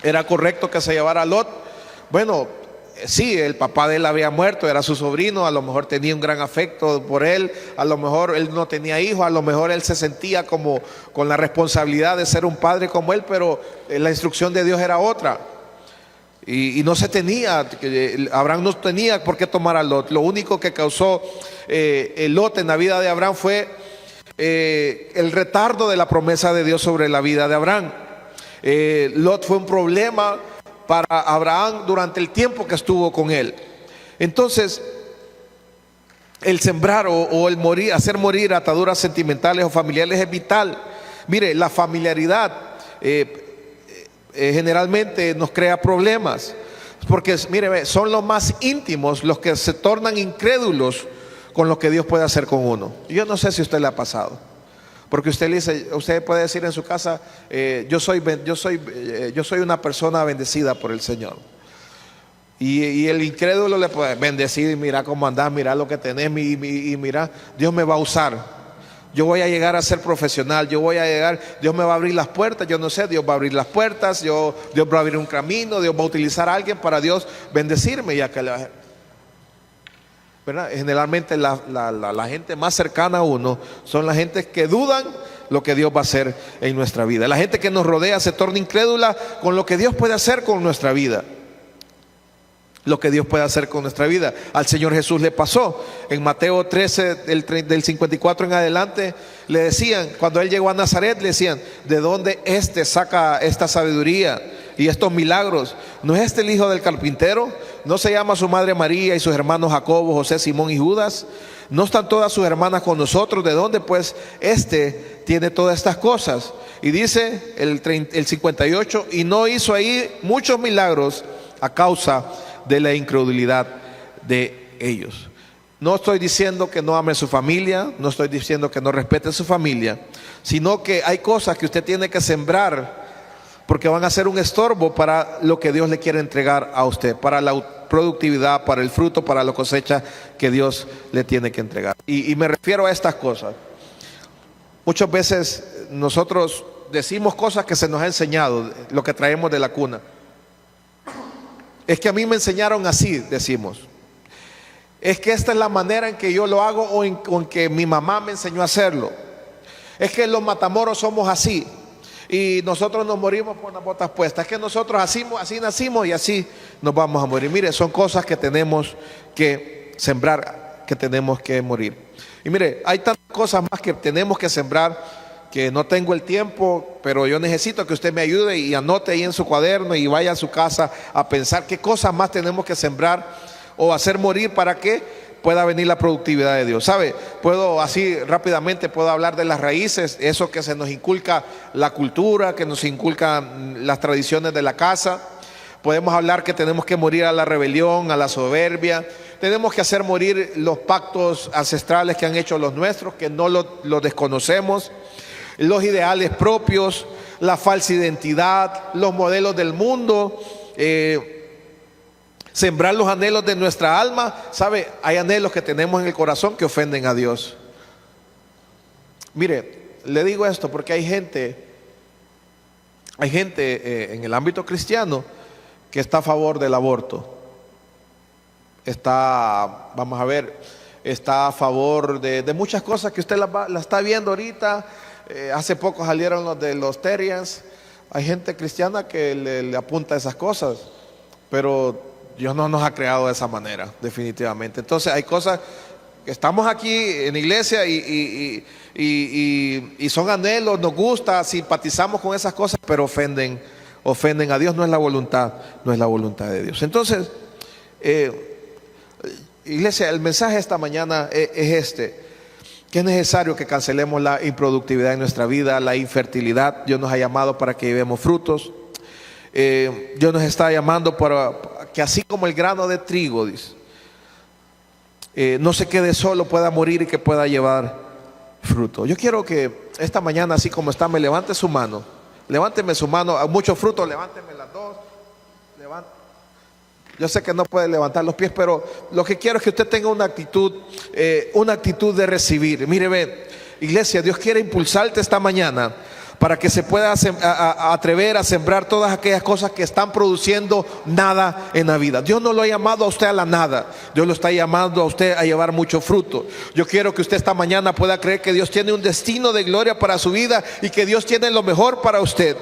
¿Era correcto que se llevara a Lot? Bueno, sí, el papá de él había muerto, era su sobrino, a lo mejor tenía un gran afecto por él, a lo mejor él no tenía hijos, a lo mejor él se sentía como con la responsabilidad de ser un padre como él, pero la instrucción de Dios era otra. Y no se tenía, Abraham no tenía por qué tomar a Lot. Lo único que causó el Lot en la vida de Abraham fue el retardo de la promesa de Dios sobre la vida de Abraham. Lot fue un problema para Abraham durante el tiempo que estuvo con él. Entonces, el sembrar o el morir, hacer morir ataduras sentimentales o familiares es vital. Mire, la familiaridad generalmente nos crea problemas, porque mire, son los más íntimos los que se tornan incrédulos con lo que Dios puede hacer con uno. Yo no sé si a usted le ha pasado, porque usted le dice, usted puede decir en su casa, yo soy una persona bendecida por el Señor. Y el incrédulo le puede bendecir, y mira cómo andás, mira lo que tenés, y mira, Dios me va a usar. Yo voy a llegar a ser profesional, Dios me va a abrir las puertas, yo no sé, Dios va a abrir las puertas, Dios va a abrir un camino, Dios va a utilizar a alguien para Dios bendecirme. Ya que ¿verdad? Generalmente la gente más cercana a uno son la gente que dudan lo que Dios va a hacer en nuestra vida. La gente que nos rodea se torna incrédula con lo que Dios puede hacer con nuestra vida. Lo que Dios puede hacer con nuestra vida. Al Señor Jesús le pasó. En Mateo 13, del 54 en adelante, le decían, cuando Él llegó a Nazaret, le decían: ¿de dónde saca esta sabiduría y estos milagros? ¿No es el hijo del carpintero? ¿No se llama su madre María y sus hermanos Jacobo, José, Simón y Judas? ¿No están todas sus hermanas con nosotros? ¿De dónde pues tiene todas estas cosas? Y dice el 58, y no hizo ahí muchos milagros a causa de la incredulidad de ellos. No estoy diciendo que no ame a su familia, no estoy diciendo que no respete a su familia, sino que hay cosas que usted tiene que sembrar, porque van a ser un estorbo para lo que Dios le quiere entregar a usted, para la productividad, para el fruto, para la cosecha que Dios le tiene que entregar. Y me refiero a estas cosas. Muchas veces nosotros decimos cosas que se nos ha enseñado, lo que traemos de la cuna. Es que a mí me enseñaron así, decimos. Es que esta es la manera en que yo lo hago, o en que mi mamá me enseñó a hacerlo. Es que los matamoros somos así y nosotros nos morimos con las botas puestas. Es que nosotros así nacimos y así nos vamos a morir. Mire, son cosas que tenemos que sembrar, que tenemos que morir. Y mire, hay tantas cosas más que tenemos que sembrar, que no tengo el tiempo, pero yo necesito que usted me ayude y anote ahí en su cuaderno y vaya a su casa a pensar qué cosas más tenemos que sembrar o hacer morir para que pueda venir la productividad de Dios. ¿Sabe? Así rápidamente puedo hablar de las raíces, eso que se nos inculca la cultura, que nos inculcan las tradiciones de la casa. Podemos hablar que tenemos que morir a la rebelión, a la soberbia. Tenemos que hacer morir los pactos ancestrales que han hecho los nuestros, que no los desconocemos. Los ideales propios, la falsa identidad, los modelos del mundo, sembrar los anhelos de nuestra alma. ¿Sabe? Hay anhelos que tenemos en el corazón que ofenden a Dios. Mire, le digo esto porque hay gente en el ámbito cristiano que está a favor del aborto. Está a favor de muchas cosas que usted la está viendo ahorita. Hace poco salieron los de los Terians. Hay gente cristiana que le apunta a esas cosas, pero Dios no nos ha creado de esa manera, definitivamente. Entonces hay cosas que estamos aquí en la iglesia y son anhelos, nos gusta, simpatizamos con esas cosas, pero ofenden a Dios. No es la voluntad de Dios. Entonces, iglesia, el mensaje esta mañana es que es necesario que cancelemos la improductividad en nuestra vida, la infertilidad. Dios nos ha llamado para que llevemos frutos. Dios nos está llamando para que, así como el grano de trigo, dice, no se quede solo, pueda morir y que pueda llevar fruto. Yo quiero que esta mañana, así como está, me levante su mano. Levánteme su mano, a mucho fruto, levánteme las dos. Yo sé que no puede levantar los pies, pero lo que quiero es que usted tenga una actitud de recibir. Mire, ve, iglesia, Dios quiere impulsarte esta mañana para que se pueda atrever a sembrar todas aquellas cosas que están produciendo nada en la vida. Dios no lo ha llamado a usted a la nada, Dios lo está llamando a usted a llevar mucho fruto. Yo quiero que usted esta mañana pueda creer que Dios tiene un destino de gloria para su vida y que Dios tiene lo mejor para usted.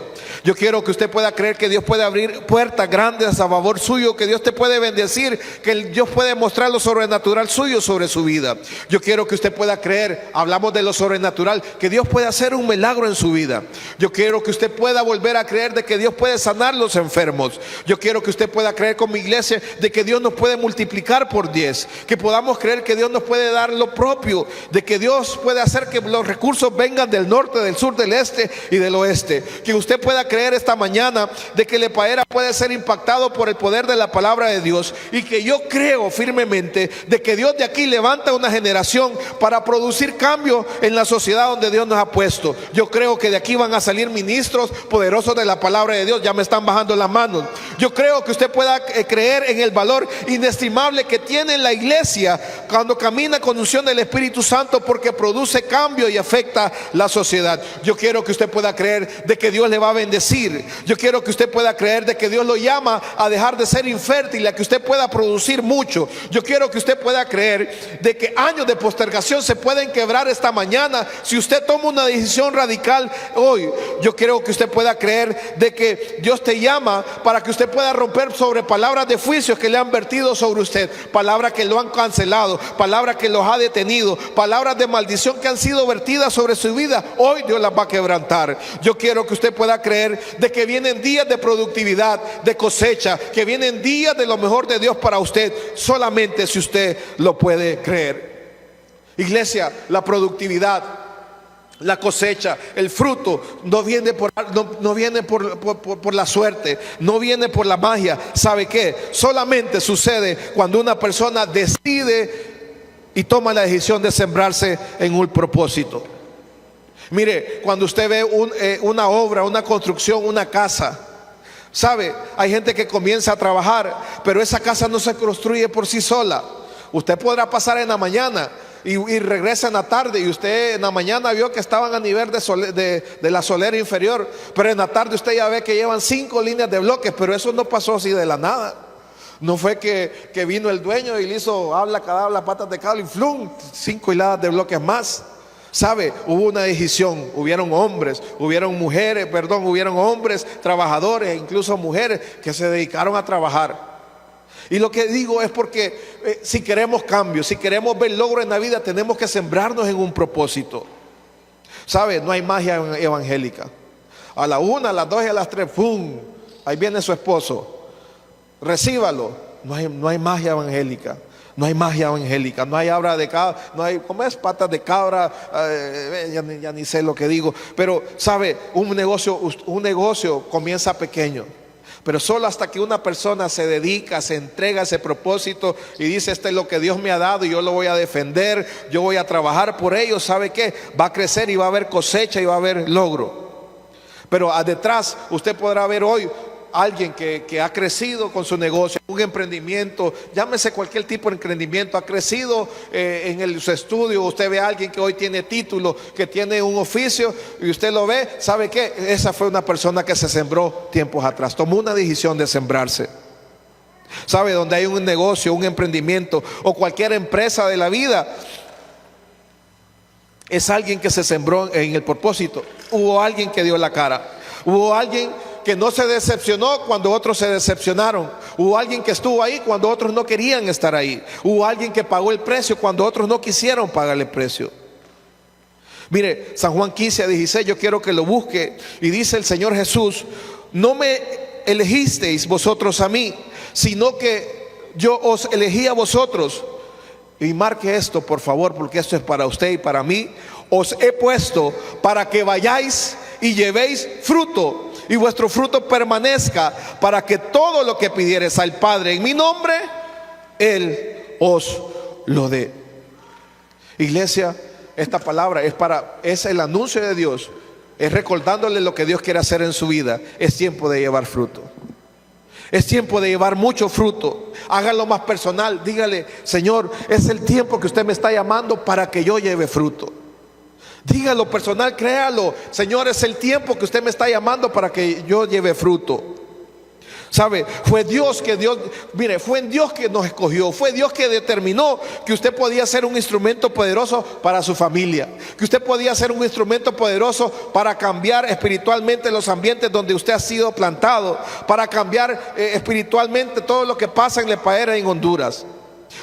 Yo quiero que usted pueda creer que Dios puede abrir puertas grandes a favor suyo, que Dios te puede bendecir, que Dios puede mostrar lo sobrenatural suyo sobre su vida. Yo quiero que usted pueda creer, hablamos de lo sobrenatural, que Dios puede hacer un milagro en su vida. Yo quiero que usted pueda volver a creer de que Dios puede sanar los enfermos. Yo quiero que usted pueda creer como iglesia de que Dios nos puede multiplicar por 10, que podamos creer que Dios nos puede dar lo propio, de que Dios puede hacer que los recursos vengan del norte, del sur, del este y del oeste. Que usted pueda creer esta mañana de que Lepaera puede ser impactado por el poder de la palabra de Dios, y que yo creo firmemente de que Dios de aquí levanta una generación para producir cambio en la sociedad donde Dios nos ha puesto. Yo creo que de aquí van a salir ministros poderosos de la palabra de Dios. Ya me están bajando las manos. Yo creo que usted pueda creer en el valor inestimable que tiene la iglesia cuando camina con unción del Espíritu Santo, porque produce cambio y afecta la sociedad. Yo quiero que usted pueda creer de que Dios le va a bendecir. Yo quiero que usted pueda creer de que Dios lo llama a dejar de ser infértil, a que usted pueda producir mucho. Yo quiero que usted pueda creer de que años de postergación se pueden quebrar esta mañana si usted toma una decisión radical hoy. Yo quiero que usted pueda creer de que Dios te llama para que usted pueda romper sobre palabras de juicios que le han vertido sobre usted, palabras que lo han cancelado, palabras que los ha detenido, palabras de maldición que han sido vertidas sobre su vida. Hoy Dios las va a quebrantar. Yo quiero que usted pueda creer de que vienen días de productividad, de cosecha, que vienen días de lo mejor de Dios para usted, solamente si usted lo puede creer. Iglesia, la productividad, la cosecha, el fruto no viene por la suerte, no viene por la magia. ¿Sabe qué? Solamente sucede cuando una persona decide y toma la decisión de sembrarse en un propósito. Mire, cuando usted ve una obra, una construcción, una casa, ¿sabe? Hay gente que comienza a trabajar, pero esa casa no se construye por sí sola. Usted podrá pasar en la mañana y regresa en la tarde, y usted en la mañana vio que estaban a nivel de la solera inferior, pero en la tarde usted ya ve que llevan 5 líneas de bloques. Pero eso no pasó así de la nada. No fue que vino el dueño y le hizo habla, patas de cabra y flum, 5 hiladas de bloques más. ¿Sabe? Hubo una decisión, hubieron hombres, hubieron hombres trabajadores, incluso mujeres que se dedicaron a trabajar. Y lo que digo es porque si queremos cambio, si queremos ver logro en la vida, tenemos que sembrarnos en un propósito. ¿Sabe? No hay magia evangélica. A la 1, a las 2 y a las 3, ¡pum! Ahí viene su esposo. Recíbalo. No hay magia evangélica. No hay magia evangélica. No hay habra de cabra. No hay, ¿cómo es? Patas de cabra. Ya ni sé lo que digo. Pero, ¿sabe? Un negocio comienza pequeño. Pero solo hasta que una persona se dedica, se entrega a ese propósito y dice: este es lo que Dios me ha dado y yo lo voy a defender, yo voy a trabajar por ello. ¿Sabe qué? Va a crecer y va a haber cosecha y va a haber logro. Pero detrás usted podrá ver hoy alguien que ha crecido con su negocio, un emprendimiento, llámese cualquier tipo de emprendimiento, ha crecido en su estudio. Usted ve a alguien que hoy tiene título, que tiene un oficio, y usted lo ve. ¿Sabe qué? Esa fue una persona que se sembró tiempos atrás, tomó una decisión de sembrarse. ¿Sabe? Donde hay un negocio, un emprendimiento o cualquier empresa de la vida, es alguien que se sembró en el propósito. Hubo alguien que dio la cara, hubo alguien que no se decepcionó cuando otros se decepcionaron. Hubo alguien que estuvo ahí cuando otros no querían estar ahí. Hubo alguien que pagó el precio cuando otros no quisieron pagar el precio. Mire, San Juan 15:16, yo quiero que lo busque. Y dice el Señor Jesús: no me elegisteis vosotros a mí, sino que yo os elegí a vosotros. Y marque esto, por favor, porque esto es para usted y para mí. Os he puesto para que vayáis y llevéis fruto, y vuestro fruto permanezca, para que todo lo que pidiereis al Padre en mi nombre, Él os lo dé. Iglesia, esta palabra es el anuncio de Dios, es recordándole lo que Dios quiere hacer en su vida. Es tiempo de llevar fruto. Es tiempo de llevar mucho fruto. Hágalo más personal. Dígale: Señor, es el tiempo que usted me está llamando para que yo lleve fruto. Dígalo personal, créalo: Señor, es el tiempo que usted me está llamando para que yo lleve fruto. ¿Sabe? Fue en Dios que nos escogió. Fue Dios que determinó que usted podía ser un instrumento poderoso para su familia, que usted podía ser un instrumento poderoso para cambiar espiritualmente los ambientes donde usted ha sido plantado, para cambiar espiritualmente todo lo que pasa en Lepaera y en Honduras.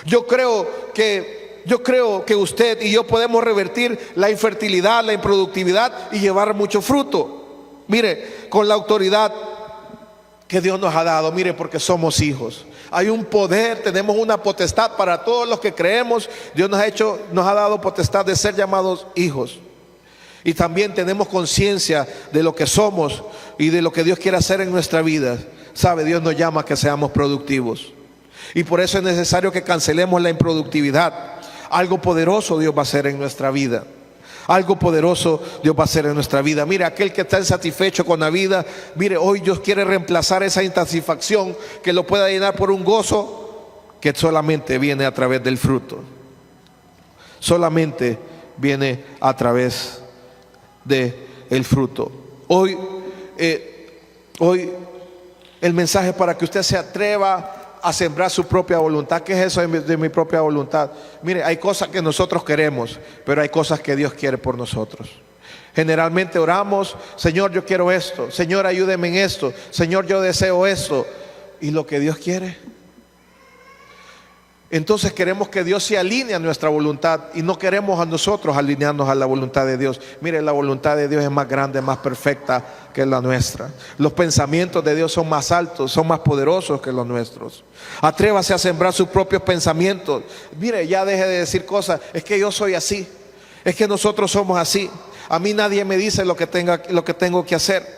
Yo creo que usted y yo podemos revertir la infertilidad, la improductividad y llevar mucho fruto. Mire, con la autoridad que Dios nos ha dado, mire, porque somos hijos. Hay un poder, tenemos una potestad para todos los que creemos. Dios nos ha dado potestad de ser llamados hijos. Y también tenemos conciencia de lo que somos y de lo que Dios quiere hacer en nuestra vida. Sabe, Dios nos llama a que seamos productivos. Y por eso es necesario que cancelemos la improductividad. Algo poderoso Dios va a hacer en nuestra vida. Algo poderoso Dios va a hacer en nuestra vida. Mire, aquel que está insatisfecho con la vida, mire, hoy Dios quiere reemplazar esa insatisfacción, que lo pueda llenar por un gozo que solamente viene a través del fruto. Solamente viene a través del fruto. Hoy el mensaje para que usted se atreva a sembrar su propia voluntad. ¿Qué es eso de mi propia voluntad? Mire, hay cosas que nosotros queremos, pero hay cosas que Dios quiere por nosotros. Generalmente oramos: Señor, yo quiero esto, Señor, ayúdeme en esto, Señor, yo deseo esto. ¿Y lo que Dios quiere? Entonces queremos que Dios se alinee a nuestra voluntad y no queremos a nosotros alinearnos a la voluntad de Dios. Mire, la voluntad de Dios es más grande, más perfecta que la nuestra. Los pensamientos de Dios son más altos, son más poderosos que los nuestros. Atrévase a sembrar sus propios pensamientos. Mire, ya deje de decir cosas: es que yo soy así, es que nosotros somos así, a mí nadie me dice lo que tengo que hacer.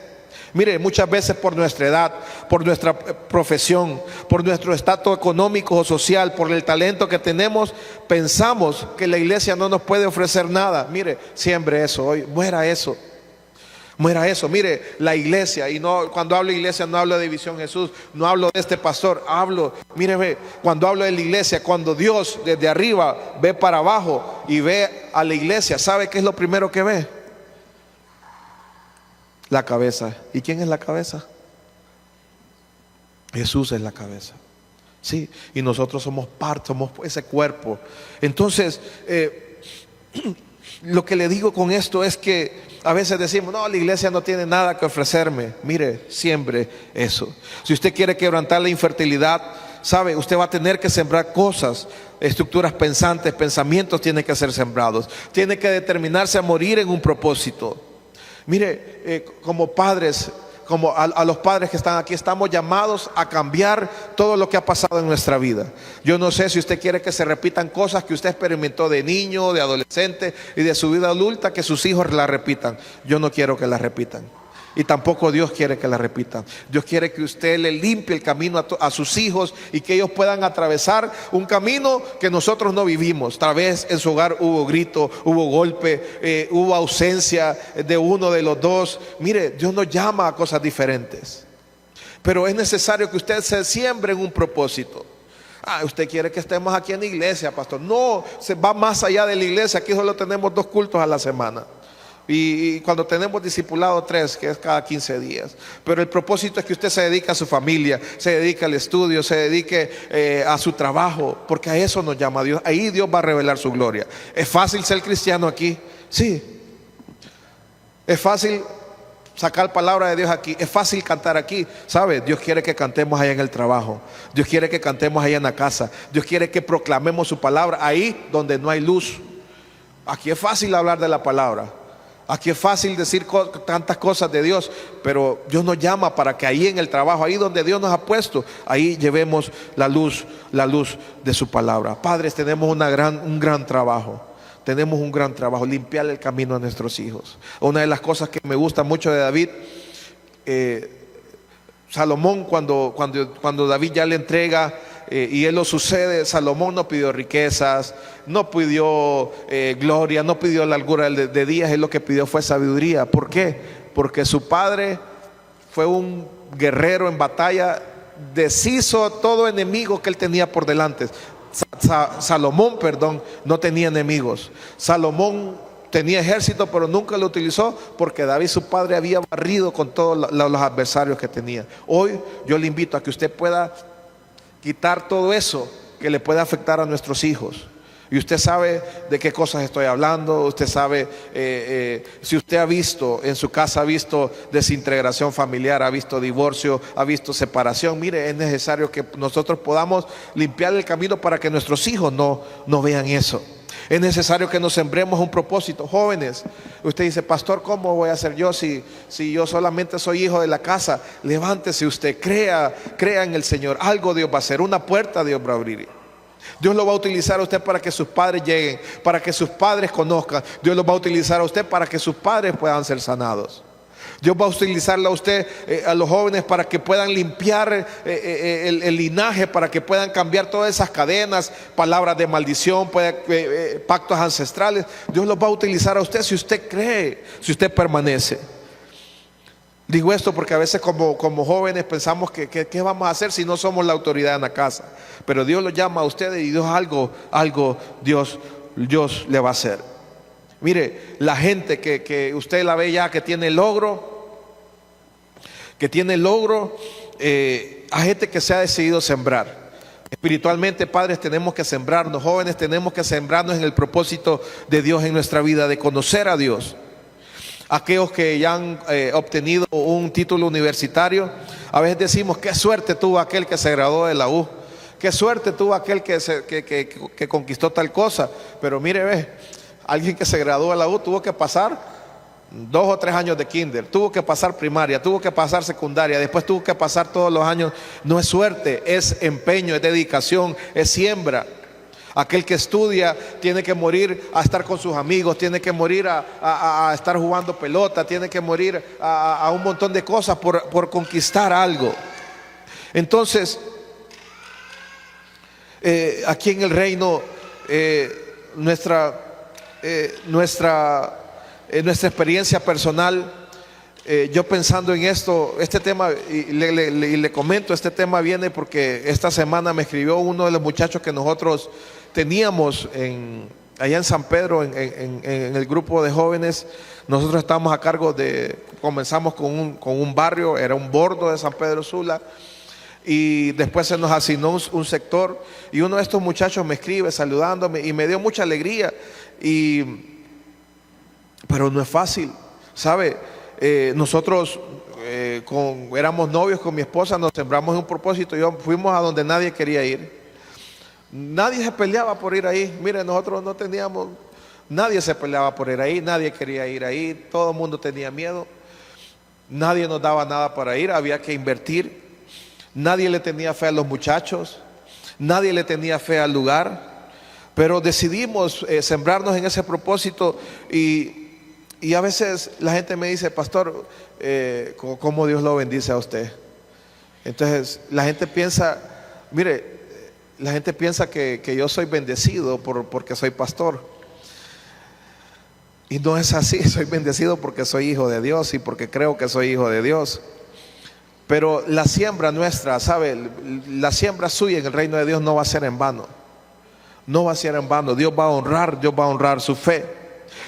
Mire, muchas veces por nuestra edad, por nuestra profesión, por nuestro estatus económico o social, por el talento que tenemos, pensamos que la iglesia no nos puede ofrecer nada. Mire, siembre eso hoy, muera eso. Mire, la iglesia, y no, cuando hablo de iglesia no hablo de Visión Jesús, no hablo de este pastor, cuando hablo de la iglesia, cuando Dios desde arriba ve para abajo y ve a la iglesia, ¿sabe qué es lo primero que ve? La cabeza. ¿Y quién es la cabeza? Jesús es la cabeza. Sí, y nosotros somos parte, somos ese cuerpo. Entonces, lo que le digo con esto es que a veces decimos: no, la iglesia no tiene nada que ofrecerme. Mire, siembre eso. Si usted quiere quebrantar la infertilidad, sabe, usted va a tener que sembrar cosas. Estructuras pensantes, pensamientos tienen que ser sembrados. Tiene que determinarse a morir en un propósito. Mire, como padres, como a los padres que están aquí, estamos llamados a cambiar todo lo que ha pasado en nuestra vida. Yo no sé si usted quiere que se repitan cosas que usted experimentó de niño, de adolescente y de su vida adulta, que sus hijos las repitan. Yo no quiero que las repitan. Y tampoco Dios quiere que la repitan. Dios quiere que usted le limpie el camino a sus hijos y que ellos puedan atravesar un camino que nosotros no vivimos. Tal vez en su hogar hubo grito, hubo golpe, hubo ausencia de uno de los dos. Mire, Dios nos llama a cosas diferentes. Pero es necesario que usted se siembre en un propósito. Usted quiere que estemos aquí en la iglesia, pastor. No, se va más allá de la iglesia. Aquí solo tenemos 2 cultos a la semana. Y cuando tenemos discipulado 3, que es cada 15 días. Pero el propósito es que usted se dedique a su familia, se dedique al estudio, se dedique a su trabajo, porque a eso nos llama Dios. Ahí Dios va a revelar su gloria. ¿Es fácil ser cristiano aquí? Sí. ¿Es fácil sacar palabra de Dios aquí? ¿Es fácil cantar aquí? ¿Sabe? Dios quiere que cantemos allá en el trabajo. Dios quiere que cantemos allá en la casa. Dios quiere que proclamemos su palabra ahí donde no hay luz. Aquí es fácil hablar de la palabra. Aquí es fácil decir tantas cosas de Dios, pero Dios nos llama para que ahí en el trabajo, ahí donde Dios nos ha puesto, ahí llevemos la luz de su palabra. Padres, tenemos un gran trabajo. Tenemos un gran trabajo, limpiar el camino a nuestros hijos. Una de las cosas que me gusta mucho de David, Salomón, cuando David ya le entrega y él lo sucede. Salomón no pidió riquezas, no pidió gloria, no pidió largura de días. Él lo que pidió fue sabiduría. ¿Por qué? Porque su padre fue un guerrero en batalla, deshizo todo enemigo que él tenía por delante. Salomón, no tenía enemigos. Salomón tenía ejército, pero nunca lo utilizó porque David, su padre, había barrido con todos los adversarios que tenía. Hoy yo le invito a que usted pueda quitar todo eso que le puede afectar a nuestros hijos. Y usted sabe de qué cosas estoy hablando. Usted sabe, si usted ha visto en su casa, ha visto desintegración familiar, ha visto divorcio, ha visto separación. Mire, es necesario que nosotros podamos limpiar el camino para que nuestros hijos no vean eso. Es necesario que nos sembremos un propósito. Jóvenes, usted dice: pastor, ¿cómo voy a ser yo si yo solamente soy hijo de la casa? Levántese usted, crea en el Señor. Algo Dios va a hacer, una puerta Dios va a abrir. Dios lo va a utilizar a usted para que sus padres lleguen, para que sus padres conozcan. Dios lo va a utilizar a usted para que sus padres puedan ser sanados. Dios va a utilizarla a usted, a los jóvenes, para que puedan limpiar el linaje, para que puedan cambiar todas esas cadenas, palabras de maldición, pactos ancestrales. Dios los va a utilizar a usted si usted cree, si usted permanece. Digo esto porque a veces como jóvenes pensamos que ¿qué vamos a hacer si no somos la autoridad en la casa? Pero Dios lo llama a ustedes y Dios algo Dios le va a hacer. Mire, la gente que usted la ve ya que tiene logro, hay gente que se ha decidido sembrar. Espiritualmente, padres, tenemos que sembrarnos. Jóvenes, tenemos que sembrarnos en el propósito de Dios en nuestra vida, de conocer a Dios. Aquellos que ya han obtenido un título universitario, a veces decimos: qué suerte tuvo aquel que se graduó de la U, qué suerte tuvo aquel que conquistó tal cosa. Pero mire, ve, alguien que se graduó de la U tuvo que pasar 2 o 3 años de kinder, tuvo que pasar primaria, tuvo que pasar secundaria, después tuvo que pasar todos los años. No es suerte, es empeño, es dedicación, es siembra. Aquel que estudia tiene que morir a estar con sus amigos, tiene que morir a estar jugando pelota, tiene que morir a un montón de cosas por conquistar algo. Entonces, aquí en el reino, nuestra experiencia personal, yo pensando en este tema, y le comento, este tema viene porque esta semana me escribió uno de los muchachos que nosotros teníamos allá en San Pedro, en el grupo de jóvenes. Nosotros estábamos a cargo comenzamos con un barrio, era un bordo de San Pedro Sula, y después se nos asignó un sector, y uno de estos muchachos me escribe saludándome y me dio mucha alegría, pero no es fácil, ¿sabe? Nosotros éramos novios con mi esposa, nos sembramos en un propósito, fuimos a donde nadie quería ir. Nadie se peleaba por ir ahí. Mire, nosotros no teníamos, nadie se peleaba por ir ahí, nadie quería ir ahí, todo el mundo tenía miedo, nadie nos daba nada para ir, había que invertir. Nadie le tenía fe a los muchachos, nadie le tenía fe al lugar, pero decidimos sembrarnos en ese propósito. Y a veces la gente me dice: pastor, ¿cómo Dios lo bendice a usted? Entonces la gente piensa, mire, la gente piensa que yo soy bendecido porque soy pastor. Y no es así. Soy bendecido porque soy hijo de Dios y porque creo que soy hijo de Dios. Pero la siembra nuestra, ¿sabe? La siembra suya en el reino de Dios no va a ser en vano. No va a ser en vano. Dios va a honrar su fe.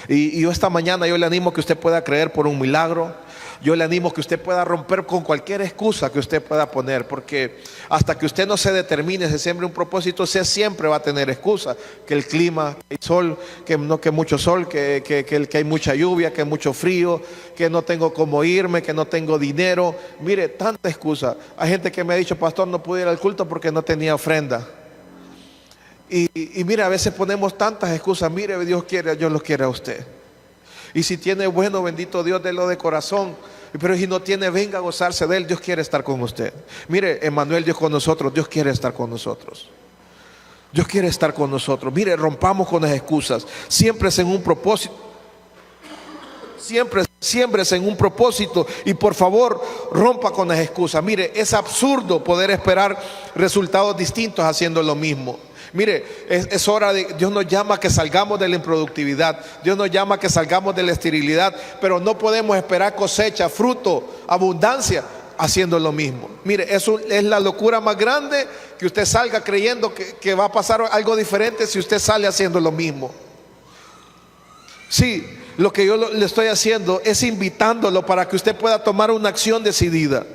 Y yo esta mañana yo le animo que usted pueda creer por un milagro. Yo le animo que usted pueda romper con cualquier excusa que usted pueda poner, porque hasta que usted no se determine, se siembre un propósito, usted siempre va a tener excusa. Que el clima, que el sol, que mucho sol, que hay mucha lluvia, que hay mucho frío, que no tengo cómo irme, que no tengo dinero. Mire, tanta excusa. Hay gente que me ha dicho: pastor, no pude ir al culto porque no tenía ofrenda. Y mire, a veces ponemos tantas excusas. Mire, Dios lo quiere a usted. Y si tiene, bueno, bendito Dios, délo de corazón. Pero si no tiene, venga a gozarse de Él. Dios quiere estar con usted. Mire, Emmanuel, Dios con nosotros. Dios quiere estar con nosotros. Dios quiere estar con nosotros. Mire, rompamos con las excusas. Siempre es en un propósito. Siempre es siembres en un propósito y por favor rompa con las excusas. Mire, es absurdo poder esperar resultados distintos haciendo lo mismo. Mire, es hora de, Dios nos llama a que salgamos de la improductividad, Dios nos llama a que salgamos de la esterilidad, pero no podemos esperar cosecha, fruto, abundancia haciendo lo mismo. Mire, eso es la locura más grande, que usted salga creyendo que va a pasar algo diferente si usted sale haciendo lo mismo. Sí, lo que yo le estoy haciendo es invitándolo para que usted pueda tomar una acción decidida.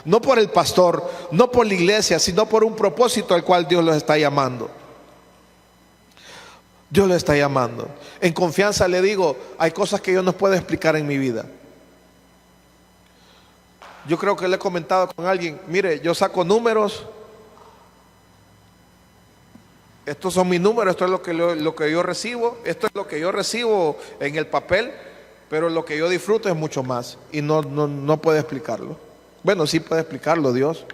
No por el pastor, no por la iglesia, sino por un propósito al cual Dios los está llamando. Dios lo está llamando. En confianza le digo, hay cosas que yo no puedo explicar en mi vida. Yo creo que le he comentado con alguien, mire, yo saco números. Estos son mis números, esto es lo que yo recibo, esto es lo que yo recibo en el papel, pero lo que yo disfruto es mucho más y no puedo explicarlo. Bueno, sí puede explicarlo Dios.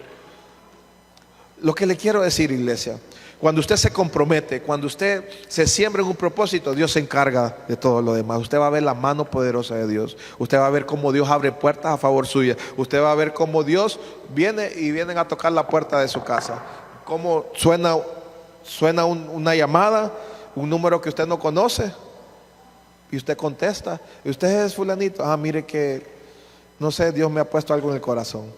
Lo que le quiero decir, iglesia, cuando usted se compromete, cuando usted se siembra en un propósito, Dios se encarga de todo lo demás. Usted va a ver la mano poderosa de Dios. Usted va a ver cómo Dios abre puertas a favor suya. Usted va a ver cómo Dios vienen a tocar la puerta de su casa. Cómo suena una llamada, un número que usted no conoce, y usted contesta, y usted es fulanito, mire que, no sé, Dios me ha puesto algo en el corazón.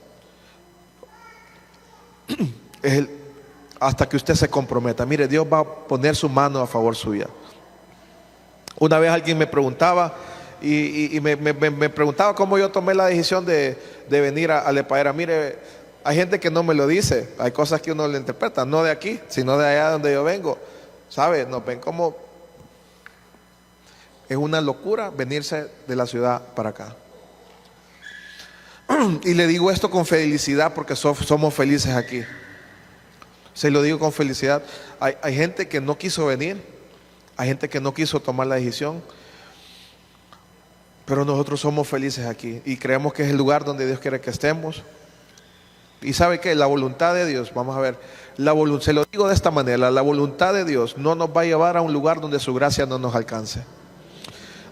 Hasta que usted se comprometa, mire, Dios va a poner su mano a favor suya. Una vez alguien me preguntaba, y me preguntaba cómo yo tomé la decisión de venir a Lepaera. Mire, hay gente que no me lo dice, hay cosas que uno le interpreta, no de aquí, sino de allá donde yo vengo. ¿Sabe? Nos ven como es una locura venirse de la ciudad para acá. Y le digo esto con felicidad porque somos felices aquí. Se lo digo con felicidad. Hay gente que no quiso venir, hay gente que no quiso tomar la decisión, pero nosotros somos felices aquí y creemos que es el lugar donde Dios quiere que estemos. Y sabe que la voluntad de Dios, vamos a ver, se lo digo de esta manera, la voluntad de Dios no nos va a llevar a un lugar donde su gracia no nos alcance.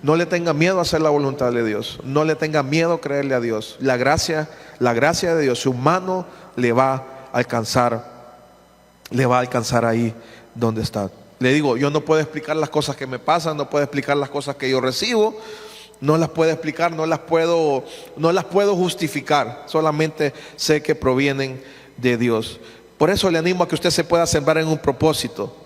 No le tenga miedo a hacer la voluntad de Dios, no le tenga miedo a creerle a Dios. La gracia de Dios, su mano le va a alcanzar ahí donde está. Le digo, yo no puedo explicar las cosas que me pasan, no puedo explicar las cosas que yo recibo. No las puedo explicar, no las puedo justificar. Solamente sé que provienen de Dios. Por eso le animo a que usted se pueda sembrar en un propósito.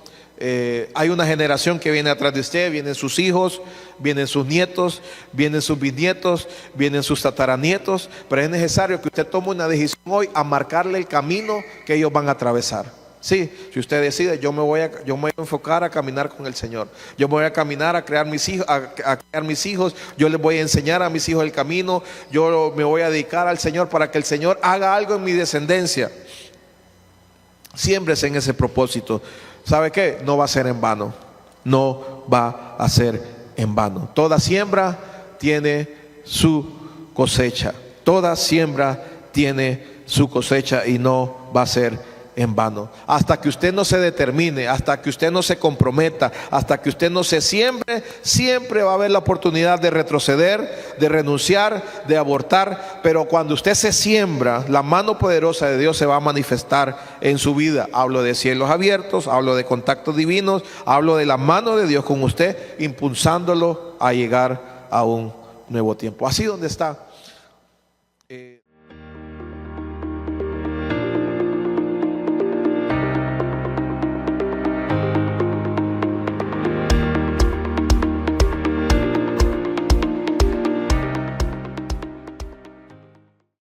Hay una generación que viene atrás de usted, vienen sus hijos, vienen sus nietos, vienen sus bisnietos, vienen sus tataranietos. Pero es necesario que usted tome una decisión hoy a marcarle el camino que ellos van a atravesar. Sí, si usted decide, yo me voy a enfocar a caminar con el Señor. Yo me voy a caminar a crear mis hijos, yo les voy a enseñar a mis hijos el camino. Yo me voy a dedicar al Señor para que el Señor haga algo en mi descendencia. Siémbrese en ese propósito. ¿Sabe qué? No va a ser en vano. No va a ser en vano. Toda siembra tiene su cosecha. Toda siembra tiene su cosecha y no va a ser en vano. Hasta que usted no se determine, hasta que usted no se comprometa, hasta que usted no se siembre, siempre va a haber la oportunidad de retroceder, de renunciar, de abortar. Pero cuando usted se siembra, la mano poderosa de Dios se va a manifestar en su vida. Hablo de cielos abiertos, hablo de contactos divinos, hablo de la mano de Dios con usted, impulsándolo a llegar a un nuevo tiempo. Así donde está.